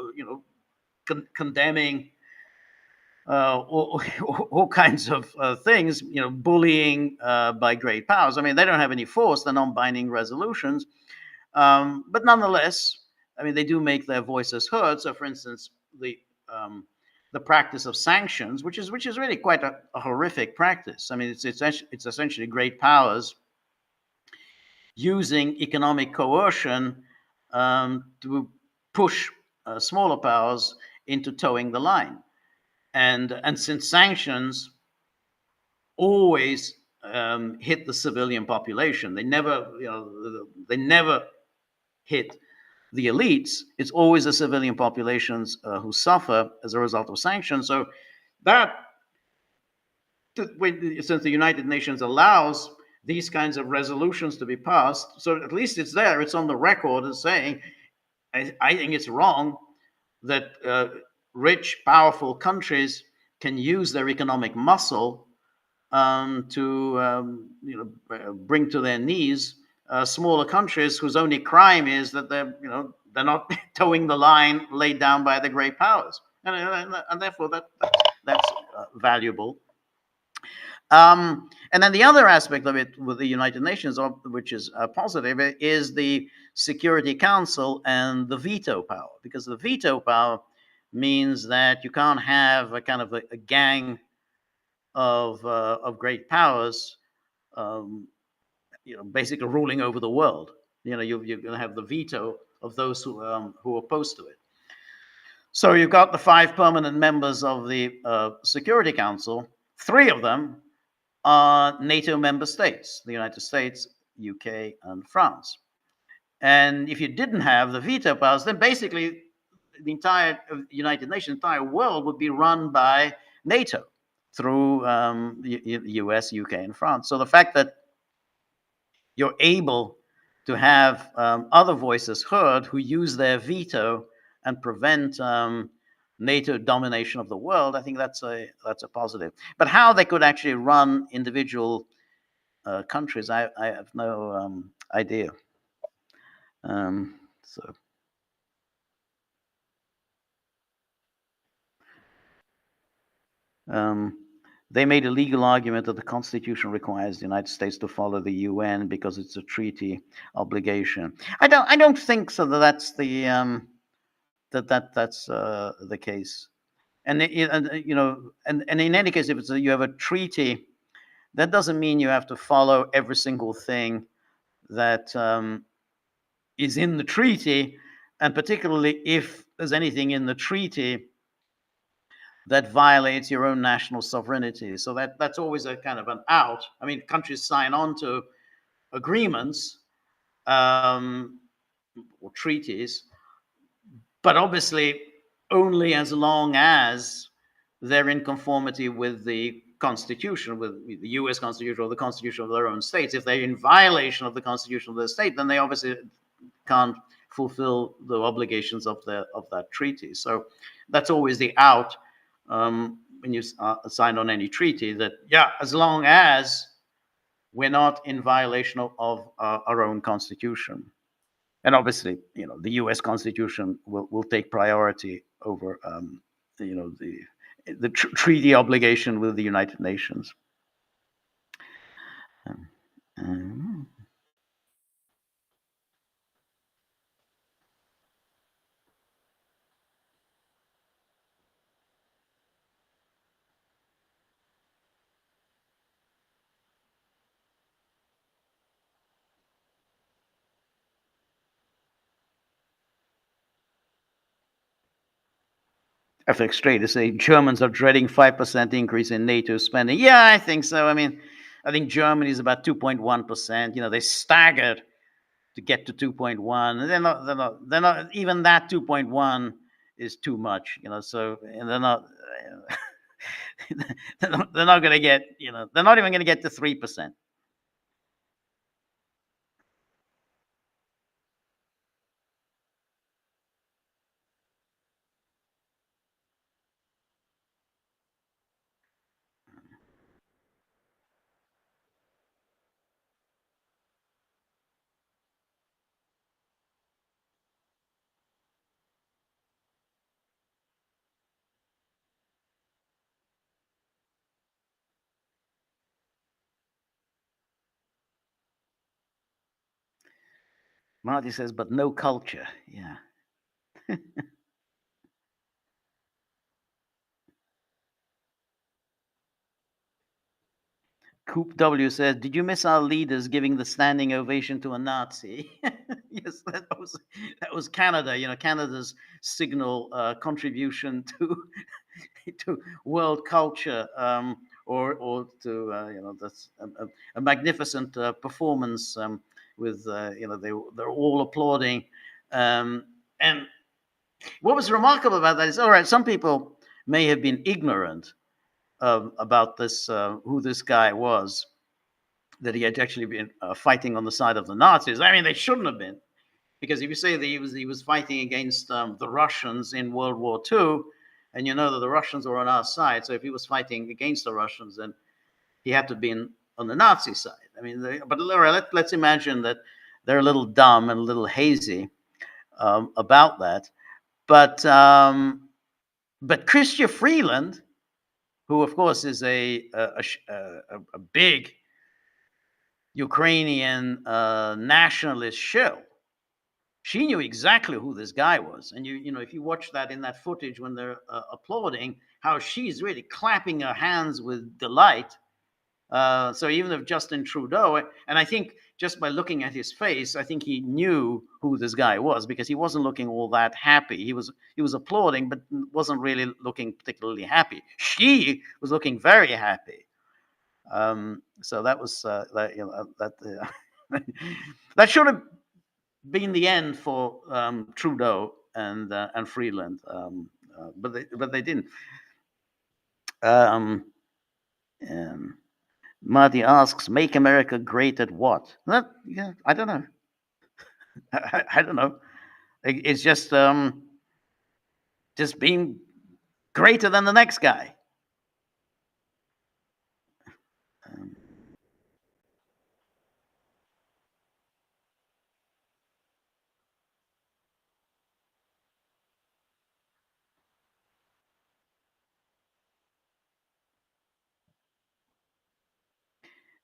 condemning all kinds of things, bullying by great powers. I mean, they don't have any force, they're non-binding resolutions, but nonetheless, I mean, they do make their voices heard. So, for instance, the practice of sanctions, which is really quite a horrific practice. I mean, it's essentially great powers using economic coercion to push smaller powers into towing the line. And since sanctions always hit the civilian population, they never hit the elites. It's always the civilian populations who suffer as a result of sanctions. So that, since the United Nations allows these kinds of resolutions to be passed, so at least it's there, it's on the record as saying, I think it's wrong that rich, powerful countries can use their economic muscle to bring to their knees smaller countries whose only crime is that they're not towing the line laid down by the great powers, and therefore that's valuable. And then the other aspect of it with the United Nations, which is positive, is the Security Council and the veto power, because the veto power means that you can't have a kind of a gang of great powers, basically ruling over the world. You're going to have the veto of those who are opposed to it. So you've got the 5 permanent members of the Security Council. 3 of them are NATO member states: the United States, UK, and France. And if you didn't have the veto powers, then basically the entire United Nations, entire world would be run by NATO through the US, UK, and France. So the fact that you're able to have other voices heard who use their veto and prevent NATO domination of the world, I think that's a positive. But how they could actually run individual countries, I have no idea. So. They made a legal argument that the Constitution requires the United States to follow the UN because it's a treaty obligation. I don't think so. That's the that's the case. And and in any case, if you have a treaty, that doesn't mean you have to follow every single thing that is in the treaty, and particularly if there's anything in the treaty that violates your own national sovereignty. So that's always a kind of an out. I mean, countries sign on to agreements or treaties, but obviously only as long as they're in conformity with the Constitution, with the US Constitution or the Constitution of their own states. If they're in violation of the Constitution of their state, then they obviously can't fulfill the obligations of that treaty. So that's always the out. When you sign on any treaty, that as long as we're not in violation of our own constitution, and obviously, the U.S. Constitution will take priority over, the treaty obligation with the United Nations. After straight to say Germans are dreading 5% increase in NATO spending. Yeah, I think so. I mean, I think Germany is about 2.1%. You know, they staggered to get to 2.1. They're not even that 2.1 is too much, you know. So and they're not going to get, you know, they're not even going to get to 3%. Marty says, but no culture. Yeah. Coop W says, "Did you miss our leaders giving the standing ovation to a Nazi?" Yes, that was Canada. You know, Canada's signal contribution to to world culture, or to that's a magnificent performance, with they're all applauding, and what was remarkable about that is, all right, some people may have been ignorant about this, who this guy was, that he had actually been fighting on the side of the Nazis. I mean, they shouldn't have been, because if you say that he was fighting against the Russians in World War II, and you know that the Russians were on our side, so if he was fighting against the Russians, then he had to be on the Nazi side. I mean, but let's imagine that they're a little dumb and a little hazy about that. But Chrystia Freeland, who of course is a big Ukrainian nationalist shill, she knew exactly who this guy was. And if you watch that in that footage when they're applauding, how she's really clapping her hands with delight. So even if Justin Trudeau, and I think just by looking at his face, I think he knew who this guy was, because he wasn't looking all that happy. He was applauding, but wasn't really looking particularly happy. She was looking very happy. So that was that should have been the end for Trudeau and Freeland, but they didn't. Um, um, Marty asks, "Make America great at what?" Yeah, I don't know. I don't know. It's just being greater than the next guy. Um,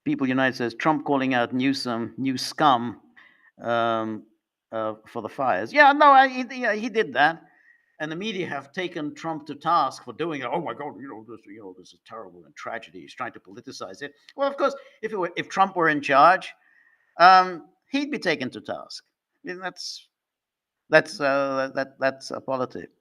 People United says Trump calling out Newsom, new scum, um, for the fires. Yeah, no, he did that, and the media have taken Trump to task for doing it. Oh my God, this is terrible and tragedy. He's trying to politicize it. Well, of course, if Trump were in charge, he'd be taken to task. I mean, that's a politics.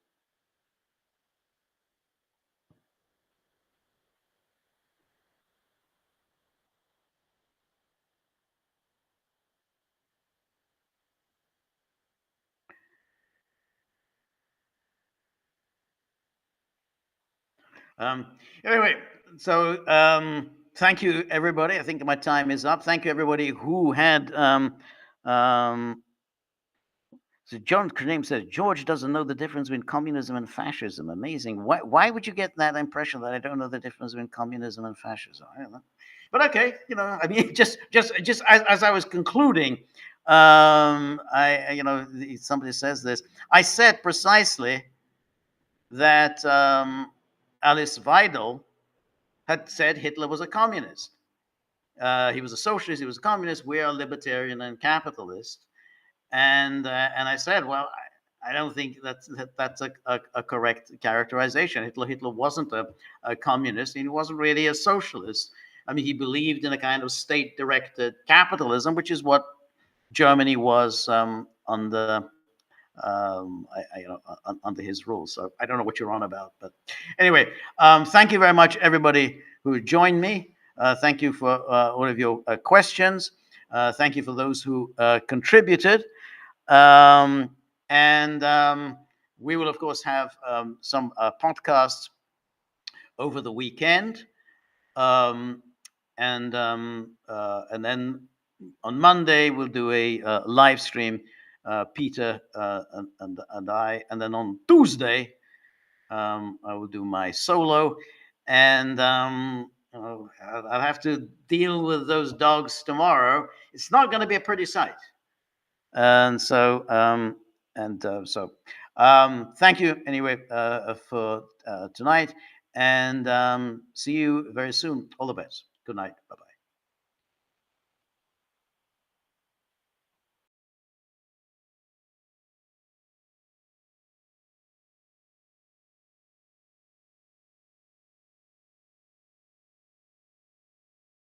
Um, anyway, so thank you, everybody. I think my time is up. Thank you, everybody who had. So John Name says George doesn't know the difference between communism and fascism. Amazing. Why would you get that impression that I don't know the difference between communism and fascism? I don't know. But okay, I mean, just as I was concluding, somebody says this. I said precisely that Alice Weidel had said Hitler was a communist. He was a socialist. He was a communist. We are libertarian and capitalist. And I said, well, I don't think that's a correct characterization. Hitler wasn't a communist. He wasn't really a socialist. I mean, he believed in a kind of state-directed capitalism, which is what Germany was under under his rules. So I don't know what you're on about, but anyway, thank you very much, everybody who joined me. Thank you for all of your questions. Thank you for those who contributed. And we will, of course, have some podcasts over the weekend. Um, and then on Monday, we'll do a live stream, Peter and I. And then on Tuesday, I will do my solo. And I'll have to deal with those dogs tomorrow. It's not going to be a pretty sight. And so, thank you anyway for tonight, and see you very soon. All the best. Good night. Bye bye.